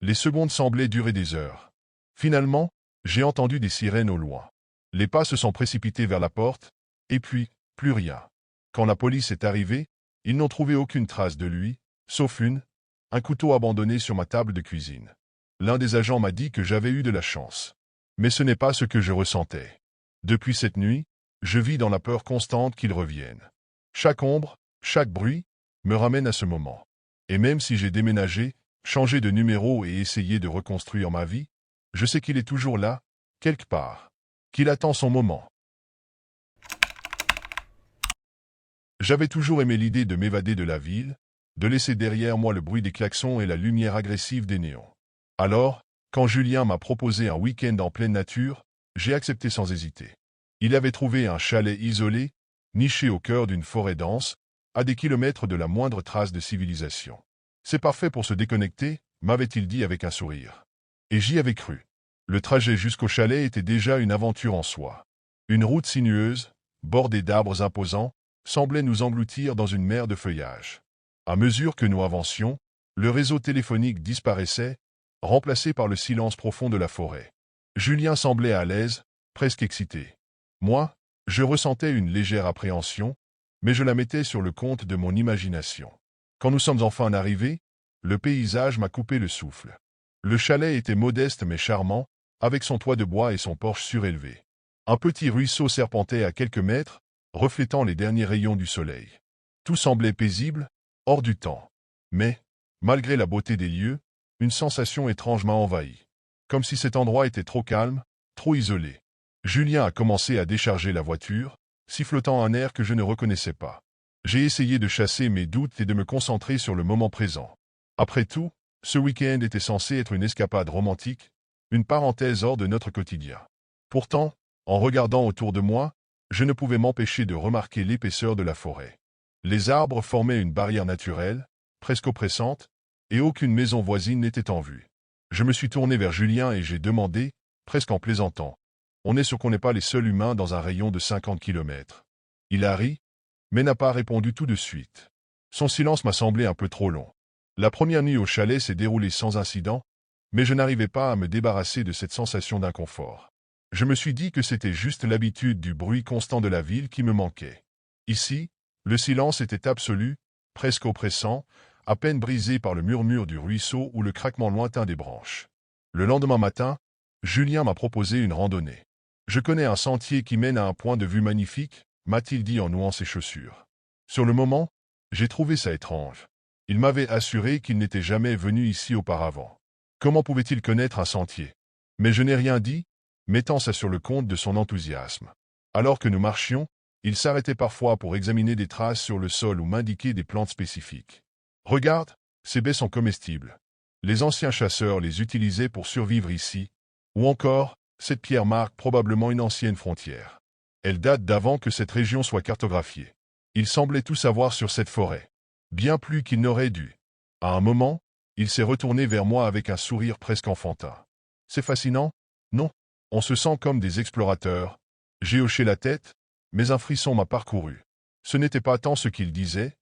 Speaker 1: Les secondes semblaient durer des heures. Finalement, j'ai entendu des sirènes au loin. Les pas se sont précipités vers la porte, et puis, plus rien. Quand la police est arrivée, ils n'ont trouvé aucune trace de lui, sauf un couteau abandonné sur ma table de cuisine. L'un des agents m'a dit que j'avais eu de la chance. Mais ce n'est pas ce que je ressentais. Depuis cette nuit, je vis dans la peur constante qu'il revienne. Chaque ombre, chaque bruit, me ramène à ce moment. Et même si j'ai déménagé, changé de numéro et essayé de reconstruire ma vie, je sais qu'il est toujours là, quelque part, qu'il attend son moment. J'avais toujours aimé l'idée de m'évader de la ville, de laisser derrière moi le bruit des klaxons et la lumière agressive des néons. Alors, quand Julien m'a proposé un week-end en pleine nature, j'ai accepté sans hésiter. Il avait trouvé un chalet isolé, niché au cœur d'une forêt dense, à des kilomètres de la moindre trace de civilisation. C'est parfait pour se déconnecter, m'avait-il dit avec un sourire. Et j'y avais cru. Le trajet jusqu'au chalet était déjà une aventure en soi. Une route sinueuse, bordée d'arbres imposants, semblait nous engloutir dans une mer de feuillage. À mesure que nous avancions, le réseau téléphonique disparaissait, remplacé par le silence profond de la forêt. Julien semblait à l'aise, presque excité. Moi, je ressentais une légère appréhension, mais je la mettais sur le compte de mon imagination. Quand nous sommes enfin arrivés, le paysage m'a coupé le souffle. Le chalet était modeste mais charmant, avec son toit de bois et son porche surélevé. Un petit ruisseau serpentait à quelques mètres, reflétant les derniers rayons du soleil. Tout semblait paisible, hors du temps. Mais, malgré la beauté des lieux, une sensation étrange m'a envahi. Comme si cet endroit était trop calme, trop isolé. Julien a commencé à décharger la voiture, sifflotant un air que je ne reconnaissais pas. J'ai essayé de chasser mes doutes et de me concentrer sur le moment présent. Après tout, ce week-end était censé être une escapade romantique, une parenthèse hors de notre quotidien. Pourtant, en regardant autour de moi, je ne pouvais m'empêcher de remarquer l'épaisseur de la forêt. Les arbres formaient une barrière naturelle, presque oppressante, et aucune maison voisine n'était en vue. Je me suis tourné vers Julien et j'ai demandé, presque en plaisantant, « On est sûr qu'on n'est pas les seuls humains dans un rayon de 50 kilomètres. » Il a ri, mais n'a pas répondu tout de suite. Son silence m'a semblé un peu trop long. La première nuit au chalet s'est déroulée sans incident, mais je n'arrivais pas à me débarrasser de cette sensation d'inconfort. Je me suis dit que c'était juste l'habitude du bruit constant de la ville qui me manquait. Ici, le silence était absolu, presque oppressant, à peine brisé par le murmure du ruisseau ou le craquement lointain des branches. Le lendemain matin, Julien m'a proposé une randonnée. Je connais un sentier qui mène à un point de vue magnifique, m'a-t-il dit en nouant ses chaussures. Sur le moment, j'ai trouvé ça étrange. Il m'avait assuré qu'il n'était jamais venu ici auparavant. Comment pouvait-il connaître un sentier? Mais je n'ai rien dit, mettant ça sur le compte de son enthousiasme. Alors que nous marchions, il s'arrêtait parfois pour examiner des traces sur le sol ou m'indiquer des plantes spécifiques. Regarde, ces baies sont comestibles. Les anciens chasseurs les utilisaient pour survivre ici. Ou encore, cette pierre marque probablement une ancienne frontière. Elle date d'avant que cette région soit cartographiée. Il semblait tout savoir sur cette forêt. Bien plus qu'il n'aurait dû. À un moment, il s'est retourné vers moi avec un sourire presque enfantin. C'est fascinant, non? On se sent comme des explorateurs. J'ai hoché la tête, mais un frisson m'a parcouru. Ce n'était pas tant ce qu'il disait,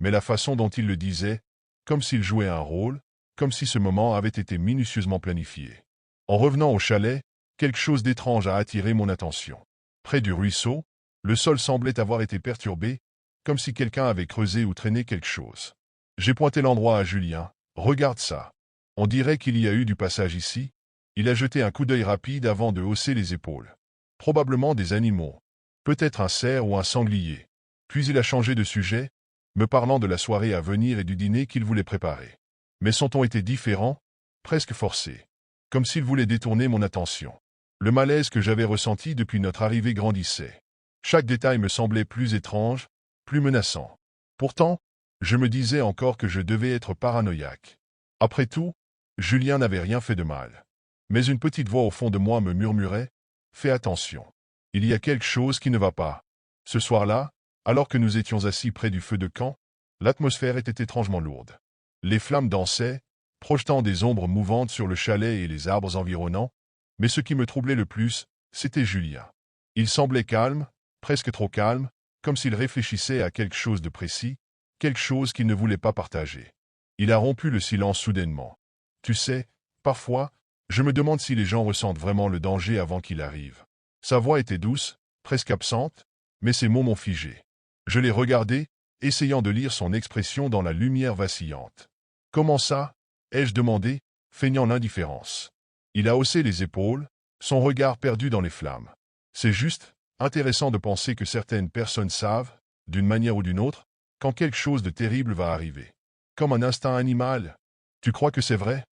Speaker 1: mais la façon dont il le disait, comme s'il jouait un rôle, comme si ce moment avait été minutieusement planifié. En revenant au chalet, quelque chose d'étrange a attiré mon attention. Près du ruisseau, le sol semblait avoir été perturbé, comme si quelqu'un avait creusé ou traîné quelque chose. J'ai pointé l'endroit à Julien. Regarde ça. On dirait qu'il y a eu du passage ici. Il a jeté un coup d'œil rapide avant de hausser les épaules. Probablement des animaux. Peut-être un cerf ou un sanglier. Puis il a changé de sujet, me parlant de la soirée à venir et du dîner qu'il voulait préparer. Mais son ton était différent, presque forcé. Comme s'il voulait détourner mon attention. Le malaise que j'avais ressenti depuis notre arrivée grandissait. Chaque détail me semblait plus étrange, plus menaçant. Pourtant, je me disais encore que je devais être paranoïaque. Après tout, Julien n'avait rien fait de mal. Mais une petite voix au fond de moi me murmurait « Fais attention. Il y a quelque chose qui ne va pas. » Ce soir-là, alors que nous étions assis près du feu de camp, l'atmosphère était étrangement lourde. Les flammes dansaient, projetant des ombres mouvantes sur le chalet et les arbres environnants, mais ce qui me troublait le plus, c'était Julien. Il semblait calme, presque trop calme, comme s'il réfléchissait à quelque chose de précis, quelque chose qu'il ne voulait pas partager. Il a rompu le silence soudainement. Tu sais, parfois, je me demande si les gens ressentent vraiment le danger avant qu'il arrive. Sa voix était douce, presque absente, mais ses mots m'ont figé. Je l'ai regardé, essayant de lire son expression dans la lumière vacillante. « Comment ça ?» ai-je demandé, feignant l'indifférence. Il a haussé les épaules, son regard perdu dans les flammes. C'est juste, intéressant de penser que certaines personnes savent, d'une manière ou d'une autre, quand quelque chose de terrible va arriver. Comme un instinct animal. Tu crois que c'est vrai?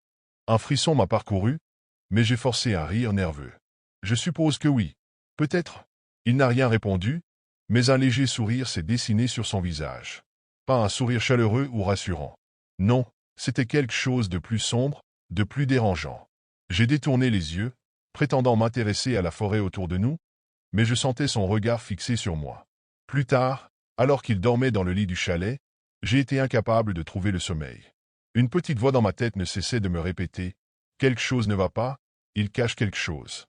Speaker 1: Un frisson m'a parcouru, mais j'ai forcé un rire nerveux. Je suppose que oui. Peut-être. Il n'a rien répondu, mais un léger sourire s'est dessiné sur son visage. Pas un sourire chaleureux ou rassurant. Non, c'était quelque chose de plus sombre, de plus dérangeant. J'ai détourné les yeux, prétendant m'intéresser à la forêt autour de nous, mais je sentais son regard fixé sur moi. Plus tard, alors qu'il dormait dans le lit du chalet, j'ai été incapable de trouver le sommeil. Une petite voix dans ma tête ne cessait de me répéter « Quelque chose ne va pas, il cache quelque chose ».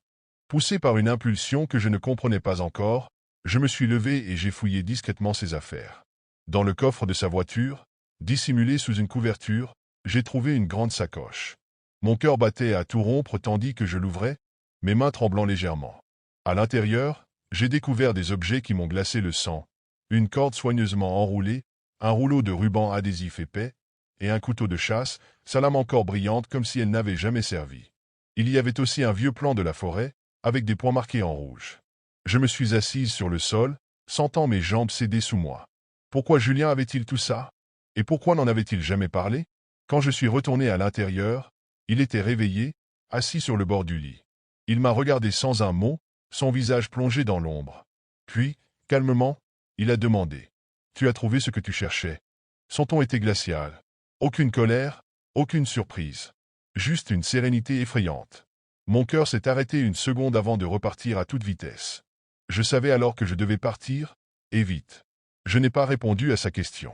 Speaker 1: Poussé par une impulsion que je ne comprenais pas encore, je me suis levé et j'ai fouillé discrètement ses affaires. Dans le coffre de sa voiture, dissimulé sous une couverture, j'ai trouvé une grande sacoche. Mon cœur battait à tout rompre tandis que je l'ouvrais, mes mains tremblant légèrement. À l'intérieur, j'ai découvert des objets qui m'ont glacé le sang. Une corde soigneusement enroulée, un rouleau de ruban adhésif épais, et un couteau de chasse, sa lame encore brillante comme si elle n'avait jamais servi. Il y avait aussi un vieux plan de la forêt, avec des points marqués en rouge. Je me suis assise sur le sol, sentant mes jambes céder sous moi. Pourquoi Julien avait-il tout ça? Et pourquoi n'en avait-il jamais parlé? Quand je suis retourné à l'intérieur, il était réveillé, assis sur le bord du lit. Il m'a regardé sans un mot, son visage plongé dans l'ombre. Puis, calmement, il a demandé. « Tu as trouvé ce que tu cherchais ?» Son ton était glacial. Aucune colère, aucune surprise. Juste une sérénité effrayante. Mon cœur s'est arrêté une seconde avant de repartir à toute vitesse. Je savais alors que je devais partir, et vite. Je n'ai pas répondu à sa question.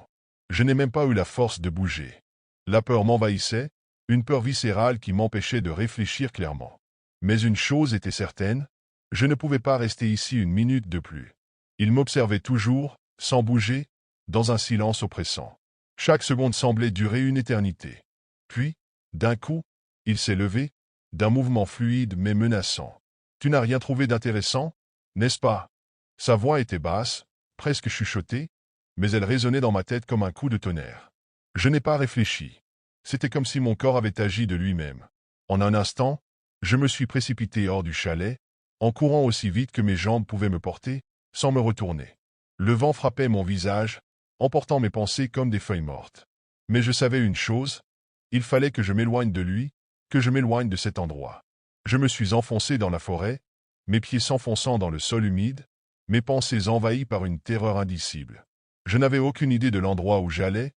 Speaker 1: Je n'ai même pas eu la force de bouger. La peur m'envahissait, une peur viscérale qui m'empêchait de réfléchir clairement. Mais une chose était certaine, je ne pouvais pas rester ici une minute de plus. Il m'observait toujours, sans bouger, dans un silence oppressant. Chaque seconde semblait durer une éternité. Puis, d'un coup, il s'est levé, d'un mouvement fluide mais menaçant. « Tu n'as rien trouvé d'intéressant, n'est-ce pas ?» Sa voix était basse, presque chuchotée, mais elle résonnait dans ma tête comme un coup de tonnerre. Je n'ai pas réfléchi. C'était comme si mon corps avait agi de lui-même. En un instant, Je me suis précipité hors du chalet, en courant aussi vite que mes jambes pouvaient me porter, sans me retourner. Le vent frappait mon visage, emportant mes pensées comme des feuilles mortes. Mais je savais une chose, il fallait que je m'éloigne de lui, que je m'éloigne de cet endroit. Je me suis enfoncé dans la forêt, mes pieds s'enfonçant dans le sol humide, mes pensées envahies par une terreur indicible. Je n'avais aucune idée de l'endroit où j'allais,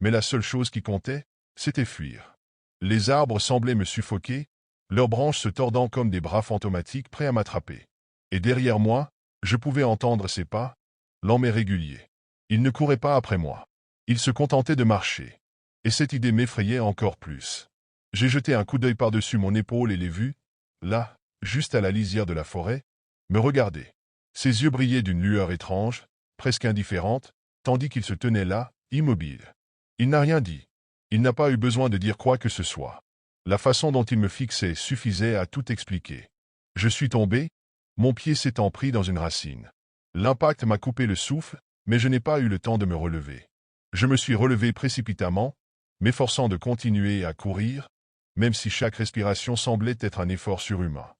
Speaker 1: mais la seule chose qui comptait, c'était fuir. Les arbres semblaient me suffoquer, leurs branches se tordant comme des bras fantomatiques prêts à m'attraper. Et derrière moi, je pouvais entendre ses pas, lents mais réguliers. Il ne courait pas après moi. Il se contentait de marcher. Et cette idée m'effrayait encore plus. J'ai jeté un coup d'œil par-dessus mon épaule et l'ai vu, là, juste à la lisière de la forêt, me regarder. Ses yeux brillaient d'une lueur étrange, presque indifférente, tandis qu'il se tenait là, immobile. Il n'a rien dit. Il n'a pas eu besoin de dire quoi que ce soit. La façon dont il me fixait suffisait à tout expliquer. Je suis tombé, mon pied s'étant pris dans une racine. L'impact m'a coupé le souffle, mais je n'ai pas eu le temps de me relever. Je me suis relevé précipitamment, m'efforçant de continuer à courir, même si chaque respiration semblait être un effort surhumain.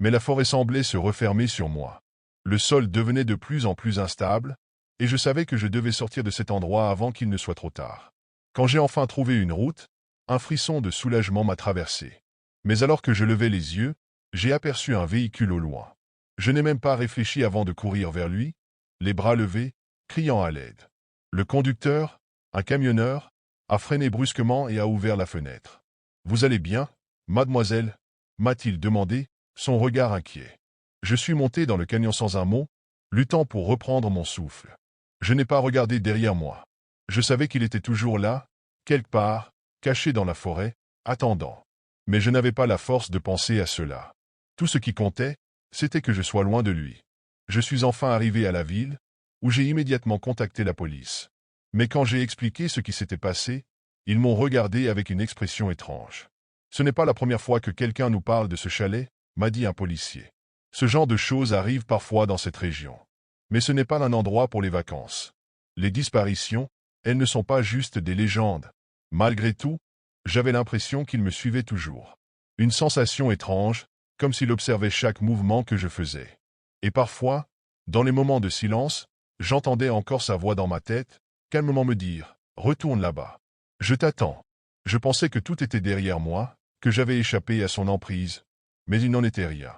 Speaker 1: Mais la forêt semblait se refermer sur moi. Le sol devenait de plus en plus instable, et je savais que je devais sortir de cet endroit avant qu'il ne soit trop tard. Quand j'ai enfin trouvé une route, un frisson de soulagement m'a traversé. Mais alors que je levais les yeux, j'ai aperçu un véhicule au loin. Je n'ai même pas réfléchi avant de courir vers lui, les bras levés, criant à l'aide. Le conducteur, un camionneur, a freiné brusquement et a ouvert la fenêtre. « Vous allez bien, mademoiselle ?» m'a-t-il demandé, son regard inquiet. Je suis monté dans le camion sans un mot, luttant pour reprendre mon souffle. Je n'ai pas regardé derrière moi. Je savais qu'il était toujours là, quelque part, caché dans la forêt, attendant. Mais je n'avais pas la force de penser à cela. Tout ce qui comptait, c'était que je sois loin de lui. Je suis enfin arrivé à la ville, où j'ai immédiatement contacté la police. Mais quand j'ai expliqué ce qui s'était passé, ils m'ont regardé avec une expression étrange. « Ce n'est pas la première fois que quelqu'un nous parle de ce chalet », m'a dit un policier. « Ce genre de choses arrive parfois dans cette région. Mais ce n'est pas un endroit pour les vacances. Les disparitions, elles ne sont pas juste des légendes. Malgré tout, j'avais l'impression qu'il me suivait toujours. Une sensation étrange, comme s'il observait chaque mouvement que je faisais. Et parfois, dans les moments de silence, j'entendais encore sa voix dans ma tête, calmement me dire « Retourne là-bas. Je t'attends. » Je pensais que tout était derrière moi, que j'avais échappé à son emprise. Mais il n'en était rien.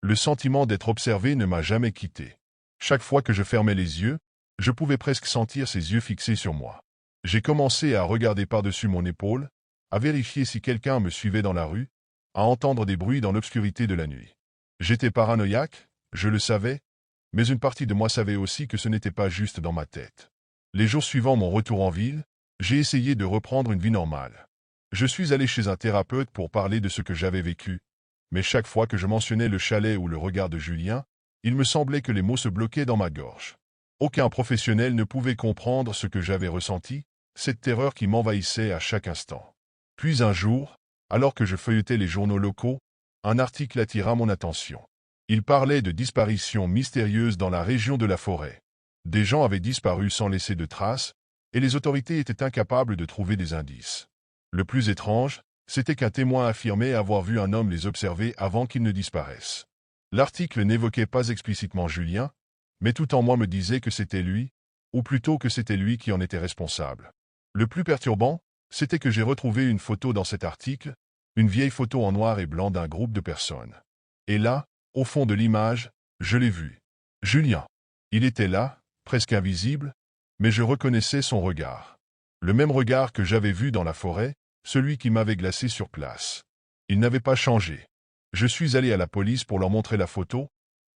Speaker 1: Le sentiment d'être observé ne m'a jamais quitté. Chaque fois que je fermais les yeux, je pouvais presque sentir ses yeux fixés sur moi. J'ai commencé à regarder par-dessus mon épaule, à vérifier si quelqu'un me suivait dans la rue, à entendre des bruits dans l'obscurité de la nuit. J'étais paranoïaque, je le savais, mais une partie de moi savait aussi que ce n'était pas juste dans ma tête. Les jours suivant mon retour en ville, j'ai essayé de reprendre une vie normale. Je suis allé chez un thérapeute pour parler de ce que j'avais vécu, mais chaque fois que je mentionnais le chalet ou le regard de Julien, il me semblait que les mots se bloquaient dans ma gorge. Aucun professionnel ne pouvait comprendre ce que j'avais ressenti, cette terreur qui m'envahissait à chaque instant. Puis un jour, alors que je feuilletais les journaux locaux, un article attira mon attention. Il parlait de disparitions mystérieuses dans la région de la forêt. Des gens avaient disparu sans laisser de traces, et les autorités étaient incapables de trouver des indices. Le plus étrange, c'était qu'un témoin affirmait avoir vu un homme les observer avant qu'ils ne disparaissent. L'article n'évoquait pas explicitement Julien, mais tout en moi me disait que c'était lui, ou plutôt que c'était lui qui en était responsable. Le plus perturbant, c'était que j'ai retrouvé une photo dans cet article, une vieille photo en noir et blanc d'un groupe de personnes. Et là, au fond de l'image, je l'ai vu. Julien. Il était là, presque invisible, mais je reconnaissais son regard. Le même regard que j'avais vu dans la forêt, celui qui m'avait glacé sur place. Il n'avait pas changé. Je suis allé à la police pour leur montrer la photo,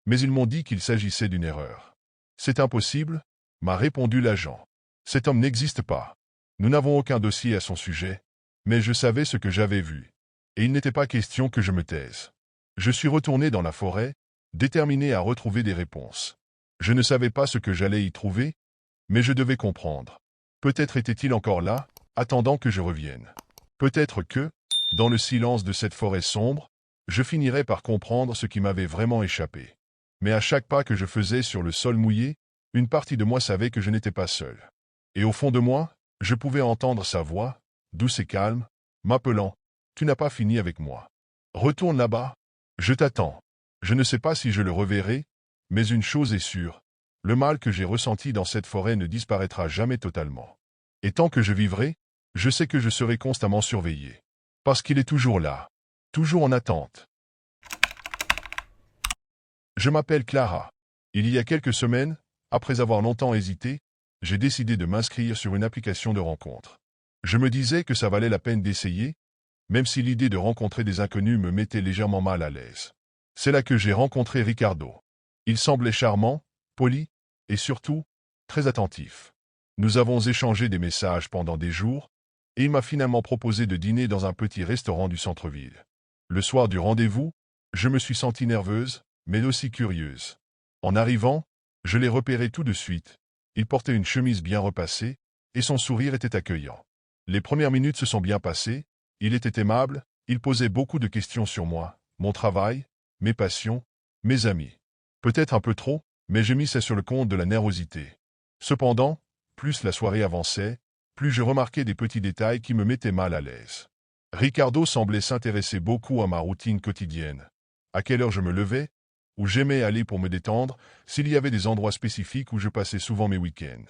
Speaker 1: mais ils m'ont dit qu'il s'agissait d'une erreur. « C'est impossible », m'a répondu l'agent. « Cet homme n'existe pas. Nous n'avons aucun dossier à son sujet, mais je savais ce que j'avais vu. Et il n'était pas question que je me taise. Je suis retourné dans la forêt, déterminé à retrouver des réponses. Je ne savais pas ce que j'allais y trouver, mais je devais comprendre. Peut-être était-il encore là, attendant que je revienne. Peut-être que, dans le silence de cette forêt sombre, je finirais par comprendre ce qui m'avait vraiment échappé. Mais à chaque pas que je faisais sur le sol mouillé, une partie de moi savait que je n'étais pas seul. Et au fond de moi, je pouvais entendre sa voix, douce et calme, m'appelant « Tu n'as pas fini avec moi. Retourne là-bas, Je t'attends. Je ne sais pas si je le reverrai, mais une chose est sûre. Le mal que j'ai ressenti dans cette forêt ne disparaîtra jamais totalement. Et tant que je vivrai, je sais que je serai constamment surveillé. Parce qu'il est toujours là. Toujours en attente. Je m'appelle Clara. Il y a quelques semaines, après avoir longtemps hésité, j'ai décidé de m'inscrire sur une application de rencontre. Je me disais que ça valait la peine d'essayer, même si l'idée de rencontrer des inconnus me mettait légèrement mal à l'aise. C'est là que j'ai rencontré Ricardo. Il semblait charmant, poli, et surtout, très attentif. Nous avons échangé des messages pendant des jours, et il m'a finalement proposé de dîner dans un petit restaurant du centre-ville. Le soir du rendez-vous, je me suis sentie nerveuse, mais aussi curieuse. En arrivant, je l'ai repéré tout de suite. Il portait une chemise bien repassée, et son sourire était accueillant. Les premières minutes se sont bien passées, il était aimable, il posait beaucoup de questions sur moi, mon travail, mes passions, mes amis. Peut-être un peu trop, mais j'ai mis ça sur le compte de la nervosité. Cependant, plus la soirée avançait, plus je remarquais des petits détails qui me mettaient mal à l'aise. Ricardo semblait s'intéresser beaucoup à ma routine quotidienne. À quelle heure je me levais, où j'aimais aller pour me détendre, s'il y avait des endroits spécifiques où je passais souvent mes week-ends.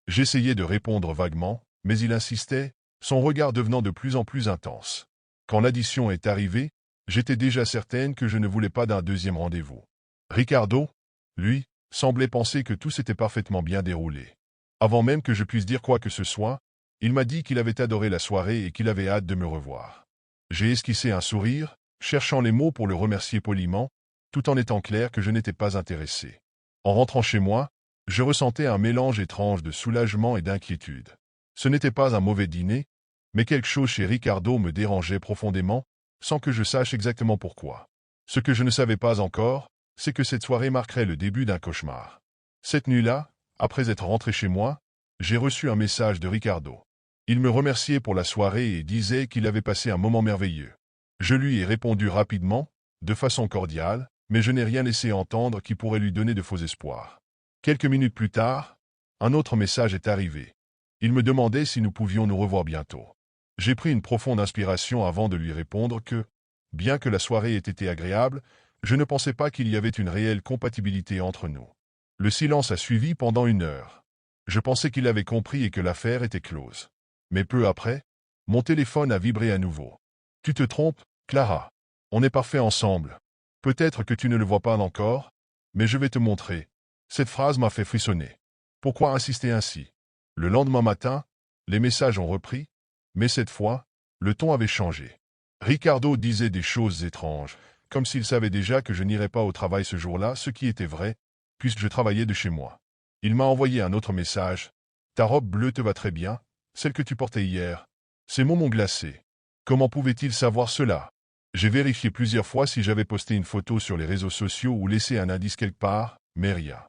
Speaker 1: J'essayais de répondre vaguement, mais il insistait, son regard devenant de plus en plus intense. Quand l'addition est arrivée, j'étais déjà certaine que je ne voulais pas d'un deuxième rendez-vous. Ricardo, lui, semblait penser que tout s'était parfaitement bien déroulé. Avant même que je puisse dire quoi que ce soit, il m'a dit qu'il avait adoré la soirée et qu'il avait hâte de me revoir. J'ai esquissé un sourire, cherchant les mots pour le remercier poliment, tout en étant clair que je n'étais pas intéressé. En rentrant chez moi, je ressentais un mélange étrange de soulagement et d'inquiétude. Ce n'était pas un mauvais dîner, mais quelque chose chez Ricardo me dérangeait profondément, sans que je sache exactement pourquoi. Ce que je ne savais pas encore, c'est que cette soirée marquerait le début d'un cauchemar. Cette nuit-là, après être rentré chez moi, j'ai reçu un message de Ricardo. Il me remerciait pour la soirée et disait qu'il avait passé un moment merveilleux. Je lui ai répondu rapidement, de façon cordiale, mais je n'ai rien laissé entendre qui pourrait lui donner de faux espoirs. Quelques minutes plus tard, un autre message est arrivé. Il me demandait si nous pouvions nous revoir bientôt. J'ai pris une profonde inspiration avant de lui répondre que, bien que la soirée ait été agréable, je ne pensais pas qu'il y avait une réelle compatibilité entre nous. Le silence a suivi pendant 1 heure. Je pensais qu'il avait compris et que l'affaire était close. Mais peu après, mon téléphone a vibré à nouveau. « Tu te trompes, Clara. On est parfait ensemble. Peut-être que tu ne le vois pas encore, mais je vais te montrer. » Cette phrase m'a fait frissonner. Pourquoi insister ainsi? Le lendemain matin, les messages ont repris, mais cette fois, le ton avait changé. Ricardo disait des choses étranges, comme s'il savait déjà que je n'irais pas au travail ce jour-là, ce qui était vrai, puisque je travaillais de chez moi. Il m'a envoyé un autre message. « Ta robe bleue te va très bien, celle que tu portais hier. » Ces mots m'ont glacé. Comment pouvait-il savoir cela? J'ai vérifié plusieurs fois si j'avais posté une photo sur les réseaux sociaux ou laissé un indice quelque part, mais rien.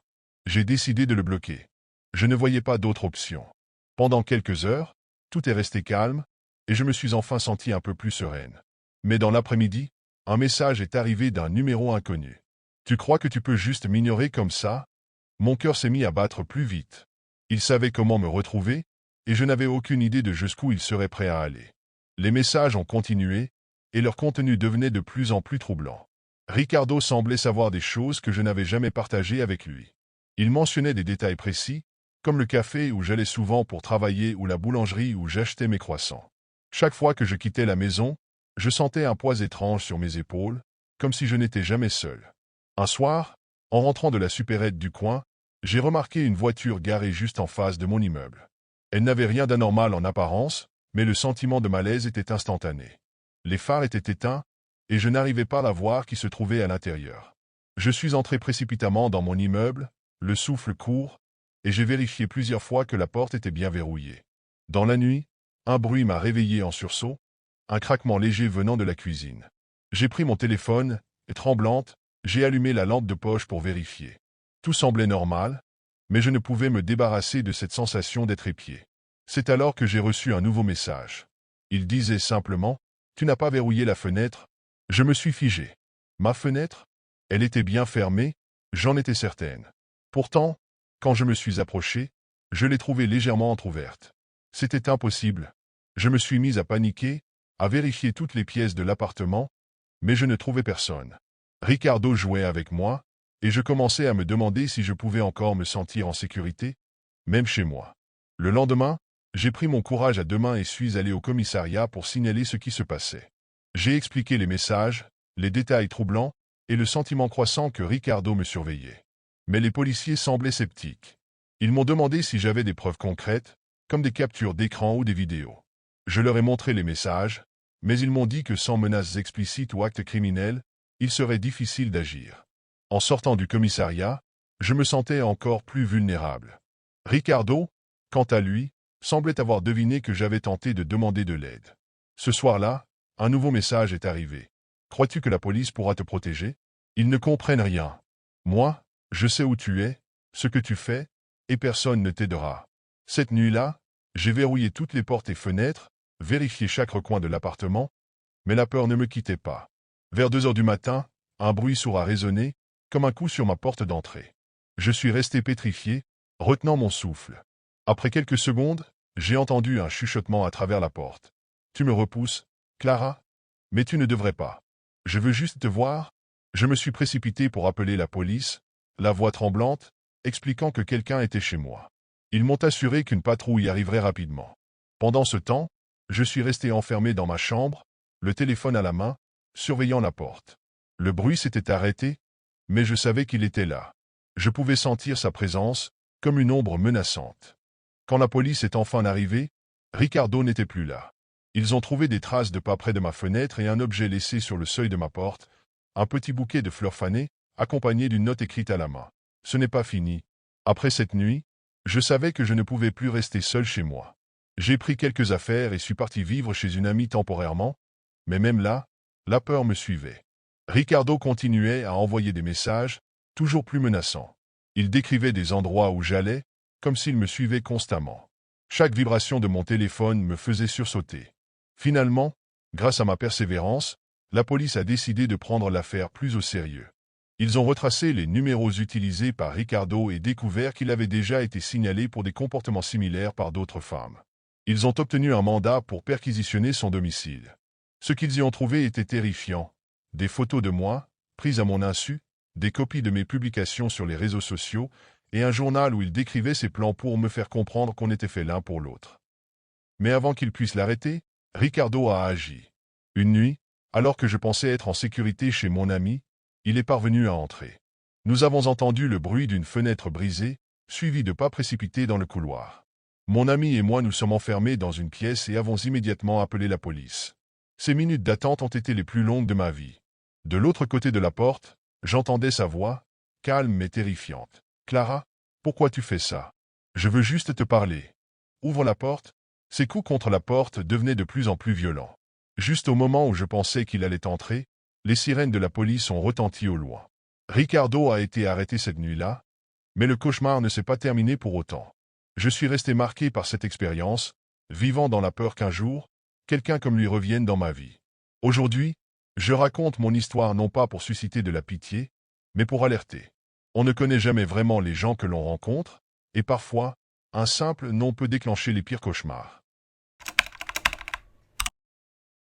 Speaker 1: J'ai décidé de le bloquer. Je ne voyais pas d'autre option. Pendant quelques heures, tout est resté calme, et je me suis enfin senti un peu plus sereine. Mais dans l'après-midi, un message est arrivé d'un numéro inconnu. « Tu crois que tu peux juste m'ignorer comme ça ?» Mon cœur s'est mis à battre plus vite. Il savait comment me retrouver, et je n'avais aucune idée de jusqu'où il serait prêt à aller. Les messages ont continué, et leur contenu devenait de plus en plus troublant. Ricardo semblait savoir des choses que je n'avais jamais partagées avec lui. Il mentionnait des détails précis, comme le café où j'allais souvent pour travailler ou la boulangerie où j'achetais mes croissants. Chaque fois que je quittais la maison, je sentais un poids étrange sur mes épaules, comme si je n'étais jamais seul. Un soir, en rentrant de la supérette du coin, j'ai remarqué une voiture garée juste en face de mon immeuble. Elle n'avait rien d'anormal en apparence, mais le sentiment de malaise était instantané. Les phares étaient éteints, et je n'arrivais pas à voir qui se trouvait à l'intérieur. Je suis entré précipitamment dans mon immeuble, le souffle court, et j'ai vérifié plusieurs fois que la porte était bien verrouillée. Dans la nuit, un bruit m'a réveillé en sursaut, un craquement léger venant de la cuisine. J'ai pris mon téléphone, et tremblante, j'ai allumé la lampe de poche pour vérifier. Tout semblait normal, mais je ne pouvais me débarrasser de cette sensation d'être épié. C'est alors que j'ai reçu un nouveau message. Il disait simplement « Tu n'as pas verrouillé la fenêtre ?» Je me suis figé. Ma fenêtre? Elle était bien fermée, j'en étais certaine. Pourtant, quand je me suis approché, je l'ai trouvée légèrement entr'ouverte. C'était impossible. Je me suis mis à paniquer, à vérifier toutes les pièces de l'appartement, mais je ne trouvais personne. Ricardo jouait avec moi, et je commençais à me demander si je pouvais encore me sentir en sécurité, même chez moi. Le lendemain, j'ai pris mon courage à deux mains et suis allé au commissariat pour signaler ce qui se passait. J'ai expliqué les messages, les détails troublants, et le sentiment croissant que Ricardo me surveillait. Mais les policiers semblaient sceptiques. Ils m'ont demandé si j'avais des preuves concrètes, comme des captures d'écran ou des vidéos. Je leur ai montré les messages, mais ils m'ont dit que sans menaces explicites ou actes criminels, il serait difficile d'agir. En sortant du commissariat, je me sentais encore plus vulnérable. Ricardo, quant à lui, semblait avoir deviné que j'avais tenté de demander de l'aide. Ce soir-là, un nouveau message est arrivé. Crois-tu que la police pourra te protéger? Ils ne comprennent rien. Moi, je sais où tu es, ce que tu fais, et personne ne t'aidera. Cette nuit-là, j'ai verrouillé toutes les portes et fenêtres, vérifié chaque recoin de l'appartement, mais la peur ne me quittait pas. Vers 2 heures du matin, un bruit sourd a résonné, comme un coup sur ma porte d'entrée. Je suis resté pétrifié, retenant mon souffle. Après quelques secondes, j'ai entendu un chuchotement à travers la porte. « Tu me repousses, Clara? Mais tu ne devrais pas. Je veux juste te voir. » Je me suis précipité pour appeler la police, la voix tremblante, expliquant que quelqu'un était chez moi. Ils m'ont assuré qu'une patrouille arriverait rapidement. Pendant ce temps, je suis resté enfermé dans ma chambre, le téléphone à la main, surveillant la porte. Le bruit s'était arrêté, mais je savais qu'il était là. Je pouvais sentir sa présence, comme une ombre menaçante. Quand la police est enfin arrivée, Ricardo n'était plus là. Ils ont trouvé des traces de pas près de ma fenêtre et un objet laissé sur le seuil de ma porte, un petit bouquet de fleurs fanées, accompagné d'une note écrite à la main. Ce n'est pas fini. Après cette nuit, je savais que je ne pouvais plus rester seul chez moi. J'ai pris quelques affaires et suis parti vivre chez une amie temporairement, mais même là, la peur me suivait. Ricardo continuait à envoyer des messages, toujours plus menaçants. Il décrivait des endroits où j'allais, comme s'il me suivait constamment. Chaque vibration de mon téléphone me faisait sursauter. Finalement, grâce à ma persévérance, la police a décidé de prendre l'affaire plus au sérieux. Ils ont retracé les numéros utilisés par Ricardo et découvert qu'il avait déjà été signalé pour des comportements similaires par d'autres femmes. Ils ont obtenu un mandat pour perquisitionner son domicile. Ce qu'ils y ont trouvé était terrifiant. Des photos de moi, prises à mon insu, des copies de mes publications sur les réseaux sociaux, et un journal où il décrivait ses plans pour me faire comprendre qu'on était fait l'un pour l'autre. Mais avant qu'il puisse l'arrêter, Ricardo a agi. Une nuit, alors que je pensais être en sécurité chez mon ami, il est parvenu à entrer. Nous avons entendu le bruit d'une fenêtre brisée, suivi de pas précipités dans le couloir. Mon ami et moi nous sommes enfermés dans une pièce et avons immédiatement appelé la police. Ces minutes d'attente ont été les plus longues de ma vie. De l'autre côté de la porte, j'entendais sa voix, calme mais terrifiante. « Clara, pourquoi tu fais ça? Je veux juste te parler. » Ouvre la porte. Ses coups contre la porte devenaient de plus en plus violents. Juste au moment où je pensais qu'il allait entrer, les sirènes de la police ont retenti au loin. Ricardo a été arrêté cette nuit-là, mais le cauchemar ne s'est pas terminé pour autant. Je suis resté marqué par cette expérience, vivant dans la peur qu'un jour, quelqu'un comme lui revienne dans ma vie. Aujourd'hui, je raconte mon histoire non pas pour susciter de la pitié, mais pour alerter. On ne connaît jamais vraiment les gens que l'on rencontre, et parfois, un simple nom peut déclencher les pires cauchemars.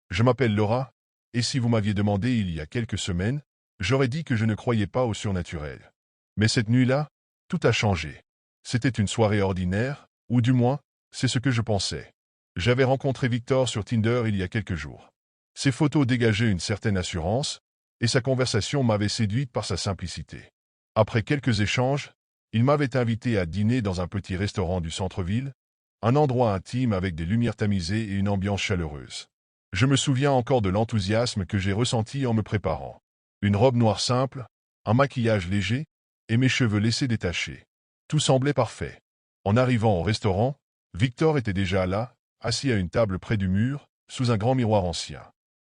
Speaker 1: Je m'appelle Laura, et si vous m'aviez demandé il y a quelques semaines, j'aurais dit que je ne croyais pas au surnaturel. Mais cette nuit-là, tout a changé. C'était une soirée ordinaire, ou du moins, c'est ce que je pensais. J'avais rencontré Victor sur Tinder il y a quelques jours. Ses photos dégageaient une certaine assurance, et sa conversation m'avait séduite par sa simplicité. Après quelques échanges, il m'avait invité à dîner dans un petit restaurant du centre-ville, un endroit intime avec des lumières tamisées et une ambiance chaleureuse. Je me souviens encore de l'enthousiasme que j'ai ressenti en me préparant. Une robe noire simple, un maquillage léger, et mes cheveux laissés détachés. Tout semblait parfait. En arrivant au restaurant, Victor était déjà là, assis à une table près du mur, sous un grand miroir ancien.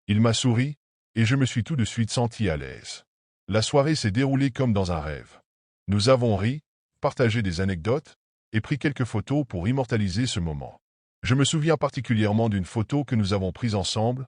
Speaker 1: Il m'a souri, et je me suis tout de suite senti à l'aise. La soirée s'est déroulée comme dans un rêve. Nous avons ri, partagé des anecdotes, et pris quelques photos pour immortaliser ce moment. Je me souviens particulièrement d'une photo que nous avons prise ensemble,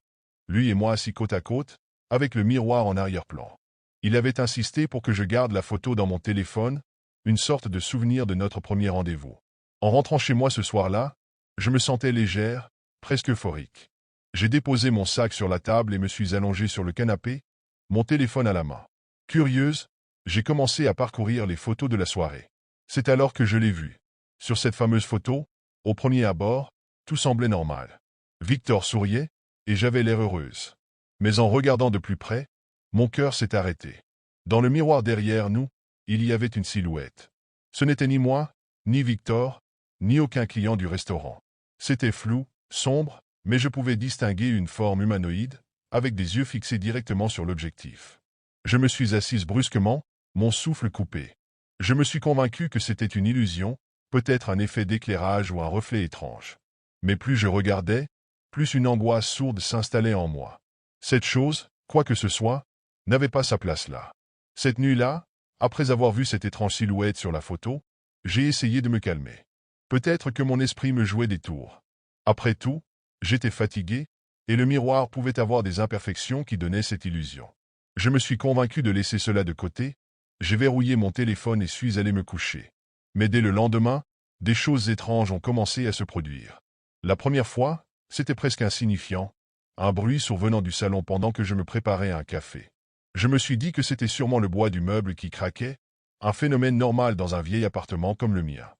Speaker 1: lui et moi assis côte à côte, avec le miroir en arrière-plan. Il avait insisté pour que je garde la photo dans mon téléphone, une sorte de souvenir de notre premier rendez-vous. En rentrant chez moi ce soir-là, je me sentais légère, presque euphorique. J'ai déposé mon sac sur la table et me suis allongé sur le canapé, mon téléphone à la main. Curieuse, j'ai commencé à parcourir les photos de la soirée. C'est alors que je l'ai vue. Sur cette fameuse photo, au premier abord, tout semblait normal. Victor souriait, et j'avais l'air heureuse. Mais en regardant de plus près, mon cœur s'est arrêté. Dans le miroir derrière nous, il y avait une silhouette. Ce n'était ni moi, ni Victor, ni aucun client du restaurant. C'était flou, sombre, mais je pouvais distinguer une forme humanoïde, avec des yeux fixés directement sur l'objectif. Je me suis assise brusquement, mon souffle coupé. Je me suis convaincu que c'était une illusion, peut-être un effet d'éclairage ou un reflet étrange. Mais plus je regardais, plus une angoisse sourde s'installait en moi. Cette chose, quoi que ce soit, n'avait pas sa place là. Cette nuit-là, après avoir vu cette étrange silhouette sur la photo, j'ai essayé de me calmer. Peut-être que mon esprit me jouait des tours. Après tout, j'étais fatigué, et le miroir pouvait avoir des imperfections qui donnaient cette illusion. Je me suis convaincu de laisser cela de côté, j'ai verrouillé mon téléphone et suis allé me coucher. Mais dès le lendemain, des choses étranges ont commencé à se produire. La première fois, c'était presque insignifiant, un bruit survenant du salon pendant que je me préparais à un café. Je me suis dit que c'était sûrement le bois du meuble qui craquait, un phénomène normal dans un vieil appartement comme le mien.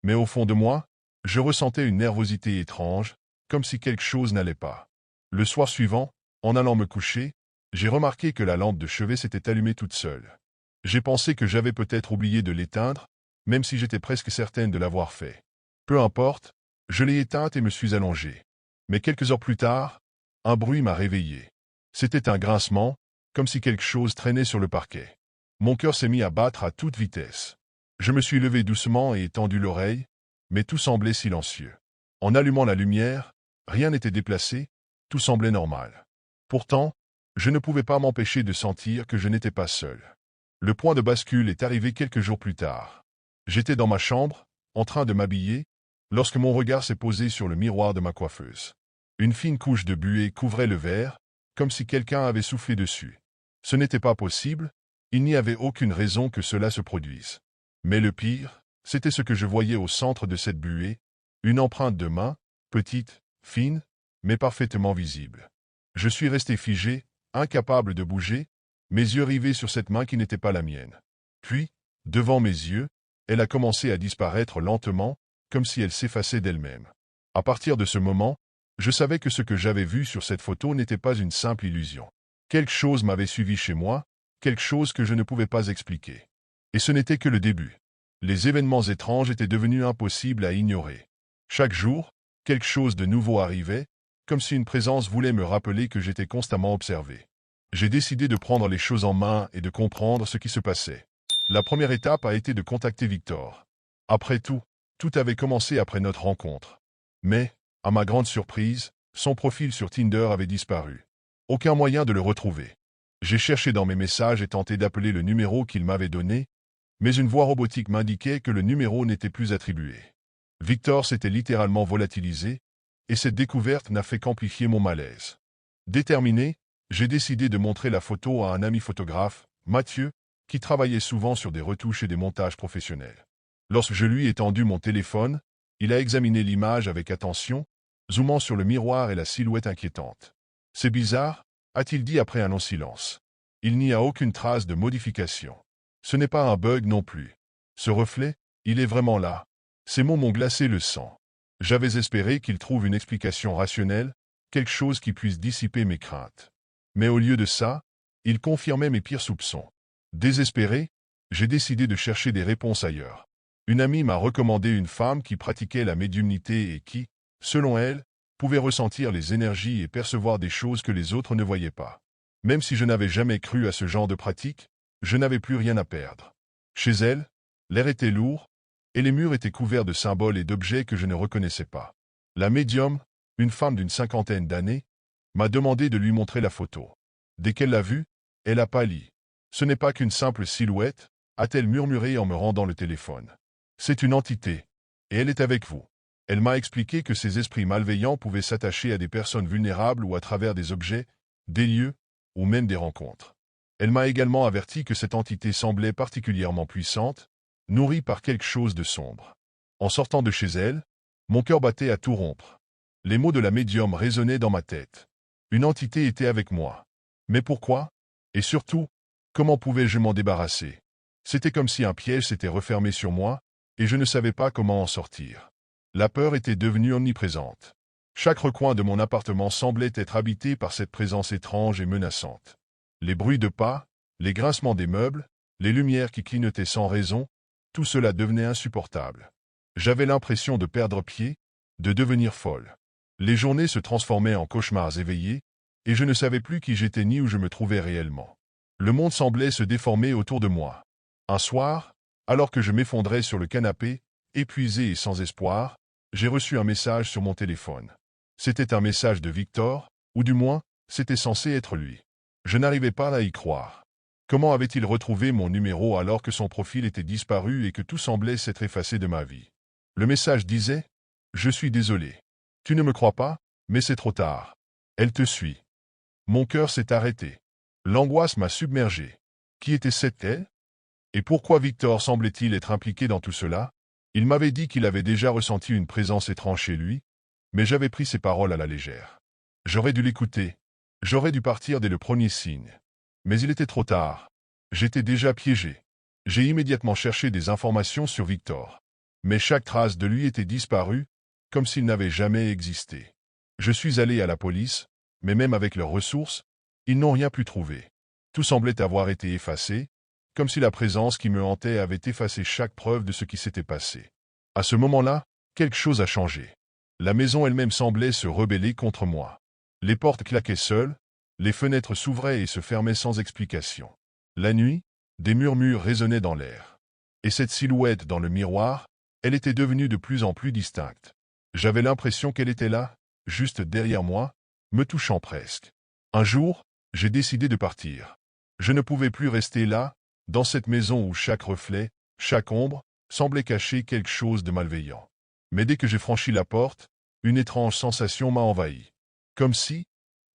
Speaker 1: Mais au fond de moi, je ressentais une nervosité étrange, comme si quelque chose n'allait pas. Le soir suivant, en allant me coucher, j'ai remarqué que la lampe de chevet s'était allumée toute seule. J'ai pensé que j'avais peut-être oublié de l'éteindre, même si j'étais presque certaine de l'avoir fait. Peu importe, je l'ai éteinte et me suis allongé. Mais quelques heures plus tard, un bruit m'a réveillé. C'était un grincement, comme si quelque chose traînait sur le parquet. Mon cœur s'est mis à battre à toute vitesse. Je me suis levé doucement et étendu l'oreille, mais tout semblait silencieux. En allumant la lumière, rien n'était déplacé, tout semblait normal. Pourtant, je ne pouvais pas m'empêcher de sentir que je n'étais pas seul. Le point de bascule est arrivé quelques jours plus tard. J'étais dans ma chambre, en train de m'habiller, lorsque mon regard s'est posé sur le miroir de ma coiffeuse. Une fine couche de buée couvrait le verre, comme si quelqu'un avait soufflé dessus. Ce n'était pas possible, il n'y avait aucune raison que cela se produise. Mais le pire, c'était ce que je voyais au centre de cette buée, une empreinte de main, petite, fine, mais parfaitement visible. Je suis resté figé, incapable de bouger, mes yeux rivés sur cette main qui n'était pas la mienne. Puis, devant mes yeux, elle a commencé à disparaître lentement, comme si elle s'effaçait d'elle-même. À partir de ce moment, je savais que ce que j'avais vu sur cette photo n'était pas une simple illusion. Quelque chose m'avait suivi chez moi, quelque chose que je ne pouvais pas expliquer. Et ce n'était que le début. Les événements étranges étaient devenus impossibles à ignorer. Chaque jour, quelque chose de nouveau arrivait, comme si une présence voulait me rappeler que j'étais constamment observé. J'ai décidé de prendre les choses en main et de comprendre ce qui se passait. La première étape a été de contacter Victor. Après tout, tout avait commencé après notre rencontre. Mais, à ma grande surprise, son profil sur Tinder avait disparu. Aucun moyen de le retrouver. J'ai cherché dans mes messages et tenté d'appeler le numéro qu'il m'avait donné, mais une voix robotique m'indiquait que le numéro n'était plus attribué. Victor s'était littéralement volatilisé, et cette découverte n'a fait qu'amplifier mon malaise. Déterminé, j'ai décidé de montrer la photo à un ami photographe, Mathieu, qui travaillait souvent sur des retouches et des montages professionnels. Lorsque je lui ai tendu mon téléphone, il a examiné l'image avec attention, zoomant sur le miroir et la silhouette inquiétante. « C'est bizarre », a-t-il dit après un long silence. « Il n'y a aucune trace de modification. Ce n'est pas un bug non plus. Ce reflet, il est vraiment là. » Ces mots m'ont glacé le sang. J'avais espéré qu'il trouve une explication rationnelle, quelque chose qui puisse dissiper mes craintes. Mais au lieu de ça, il confirmait mes pires soupçons. Désespéré, j'ai décidé de chercher des réponses ailleurs. Une amie m'a recommandé une femme qui pratiquait la médiumnité et qui, selon elle, pouvait ressentir les énergies et percevoir des choses que les autres ne voyaient pas. Même si je n'avais jamais cru à ce genre de pratique, je n'avais plus rien à perdre. Chez elle, l'air était lourd, et les murs étaient couverts de symboles et d'objets que je ne reconnaissais pas. La médium, une femme d'une cinquantaine d'années, m'a demandé de lui montrer la photo. Dès qu'elle l'a vue, elle a pâli. « Ce n'est pas qu'une simple silhouette », a-t-elle murmuré en me rendant le téléphone. « C'est une entité, et elle est avec vous. » Elle m'a expliqué que ces esprits malveillants pouvaient s'attacher à des personnes vulnérables ou à travers des objets, des lieux, ou même des rencontres. Elle m'a également averti que cette entité semblait particulièrement puissante, nourrie par quelque chose de sombre. En sortant de chez elle, mon cœur battait à tout rompre. Les mots de la médium résonnaient dans ma tête. Une entité était avec moi. Mais pourquoi? Et surtout, Comment pouvais-je m'en débarrasser? C'était comme si un piège s'était refermé sur moi, et je ne savais pas comment en sortir. La peur était devenue omniprésente. Chaque recoin de mon appartement semblait être habité par cette présence étrange et menaçante. Les bruits de pas, les grincements des meubles, les lumières qui clignotaient sans raison, tout cela devenait insupportable. J'avais l'impression de perdre pied, de devenir folle. Les journées se transformaient en cauchemars éveillés, et je ne savais plus qui j'étais ni où je me trouvais réellement. Le monde semblait se déformer autour de moi. Un soir, alors que je m'effondrais sur le canapé, épuisé et sans espoir, j'ai reçu un message sur mon téléphone. C'était un message de Victor, ou du moins, c'était censé être lui. Je n'arrivais pas à y croire. Comment avait-il retrouvé mon numéro alors que son profil était disparu et que tout semblait s'être effacé de ma vie? Le message disait « Je suis désolé. Tu ne me crois pas, mais c'est trop tard. Elle te suit. » Mon cœur s'est arrêté. L'angoisse m'a submergé. Qui était cette elle? Et pourquoi Victor semblait-il être impliqué dans tout cela? Il m'avait dit qu'il avait déjà ressenti une présence étrange chez lui, mais j'avais pris ses paroles à la légère. J'aurais dû l'écouter. J'aurais dû partir dès le premier signe. Mais il était trop tard. J'étais déjà piégé. J'ai immédiatement cherché des informations sur Victor. Mais chaque trace de lui était disparue, comme s'il n'avait jamais existé. Je suis allé à la police, mais même avec leurs ressources, ils n'ont rien pu trouver. Tout semblait avoir été effacé, comme si la présence qui me hantait avait effacé chaque preuve de ce qui s'était passé. À ce moment-là, quelque chose a changé. La maison elle-même semblait se rebeller contre moi. Les portes claquaient seules, les fenêtres s'ouvraient et se fermaient sans explication. La nuit, des murmures résonnaient dans l'air. Et cette silhouette dans le miroir, elle était devenue de plus en plus distincte. J'avais l'impression qu'elle était là, juste derrière moi, me touchant presque. Un jour, j'ai décidé de partir. Je ne pouvais plus rester là, dans cette maison où chaque reflet, chaque ombre, semblait cacher quelque chose de malveillant. Mais dès que j'ai franchi la porte, une étrange sensation m'a envahi. Comme si,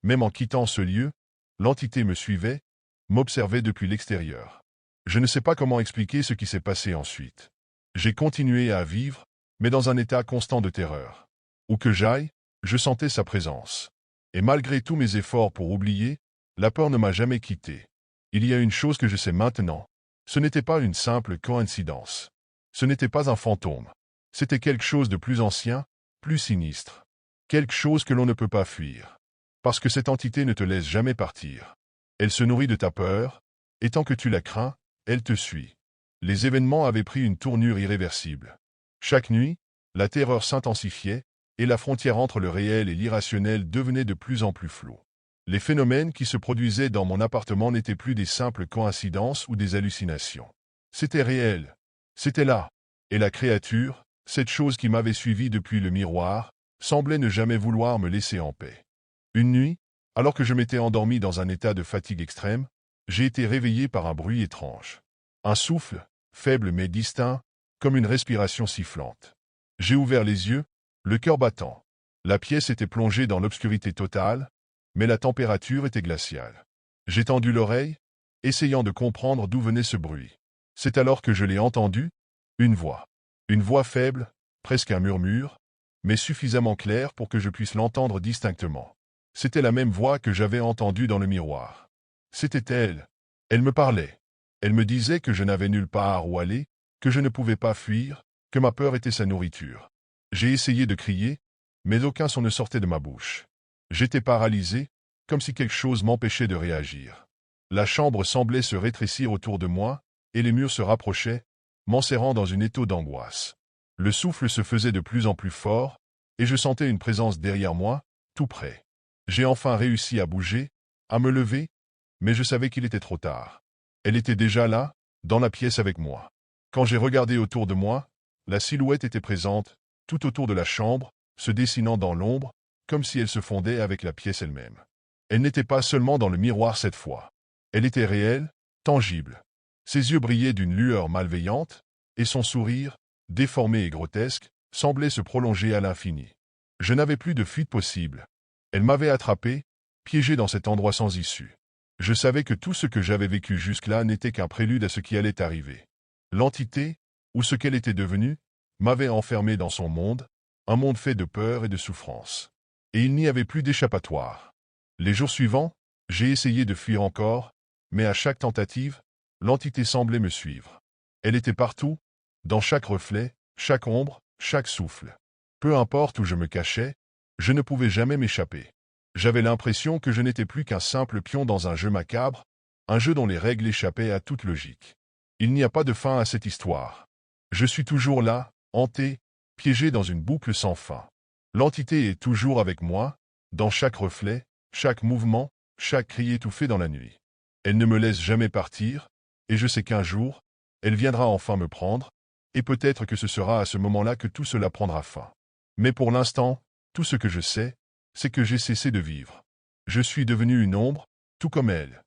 Speaker 1: même en quittant ce lieu, l'entité me suivait, m'observait depuis l'extérieur. Je ne sais pas comment expliquer ce qui s'est passé ensuite. J'ai continué à vivre, mais dans un état constant de terreur. Où que j'aille, je sentais sa présence. Et malgré tous mes efforts pour oublier, la peur ne m'a jamais quitté. Il y a une chose que je sais maintenant. Ce n'était pas une simple coïncidence. Ce n'était pas un fantôme. C'était quelque chose de plus ancien, plus sinistre. Quelque chose que l'on ne peut pas fuir. Parce que cette entité ne te laisse jamais partir. Elle se nourrit de ta peur, et tant que tu la crains, elle te suit. Les événements avaient pris une tournure irréversible. Chaque nuit, la terreur s'intensifiait, et la frontière entre le réel et l'irrationnel devenait de plus en plus floue. Les phénomènes qui se produisaient dans mon appartement n'étaient plus des simples coïncidences ou des hallucinations. C'était réel. C'était là. Et la créature, cette chose qui m'avait suivi depuis le miroir, semblait ne jamais vouloir me laisser en paix. Une nuit, alors que je m'étais endormi dans un état de fatigue extrême, j'ai été réveillé par un bruit étrange. Un souffle, faible mais distinct, comme une respiration sifflante. J'ai ouvert les yeux, le cœur battant. La pièce était plongée dans l'obscurité totale, mais la température était glaciale. J'ai tendu l'oreille, essayant de comprendre d'où venait ce bruit. C'est alors que je l'ai entendu, une voix. Une voix faible, presque un murmure, mais suffisamment claire pour que je puisse l'entendre distinctement. C'était la même voix que j'avais entendue dans le miroir. C'était elle. Elle me parlait. Elle me disait que je n'avais nulle part où aller, que je ne pouvais pas fuir, que ma peur était sa nourriture. J'ai essayé de crier, mais aucun son ne sortait de ma bouche. J'étais paralysé, comme si quelque chose m'empêchait de réagir. La chambre semblait se rétrécir autour de moi, et les murs se rapprochaient, m'enserrant dans une étau d'angoisse. Le souffle se faisait de plus en plus fort, et je sentais une présence derrière moi, tout près. J'ai enfin réussi à bouger, à me lever, mais je savais qu'il était trop tard. Elle était déjà là, dans la pièce avec moi. Quand j'ai regardé autour de moi, la silhouette était présente, tout autour de la chambre, se dessinant dans l'ombre, comme si elle se fondait avec la pièce elle-même. Elle n'était pas seulement dans le miroir cette fois. Elle était réelle, tangible. Ses yeux brillaient d'une lueur malveillante, et son sourire, déformé et grotesque, semblait se prolonger à l'infini. Je n'avais plus de fuite possible. Elle m'avait attrapé, piégé dans cet endroit sans issue. Je savais que tout ce que j'avais vécu jusque-là n'était qu'un prélude à ce qui allait arriver. L'entité, ou ce qu'elle était devenue, m'avait enfermé dans son monde, un monde fait de peur et de souffrance. Et il n'y avait plus d'échappatoire. Les jours suivants, j'ai essayé de fuir encore, Mais à chaque tentative, l'entité semblait me suivre. Elle était partout, dans chaque reflet, chaque ombre, chaque souffle. Peu importe où je me cachais, je ne pouvais jamais m'échapper. J'avais l'impression que je n'étais plus qu'un simple pion dans un jeu macabre, un jeu dont les règles échappaient à toute logique. Il n'y a pas de fin à cette histoire. Je suis toujours là, hanté, piégé dans une boucle sans fin. L'entité est toujours avec moi, dans chaque reflet, chaque mouvement, chaque cri étouffé dans la nuit. Elle ne me laisse jamais partir, et je sais qu'un jour, elle viendra enfin me prendre, et peut-être que ce sera à ce moment-là que tout cela prendra fin. Mais pour l'instant, tout ce que je sais, c'est que j'ai cessé de vivre. Je suis devenu une ombre, tout comme elle.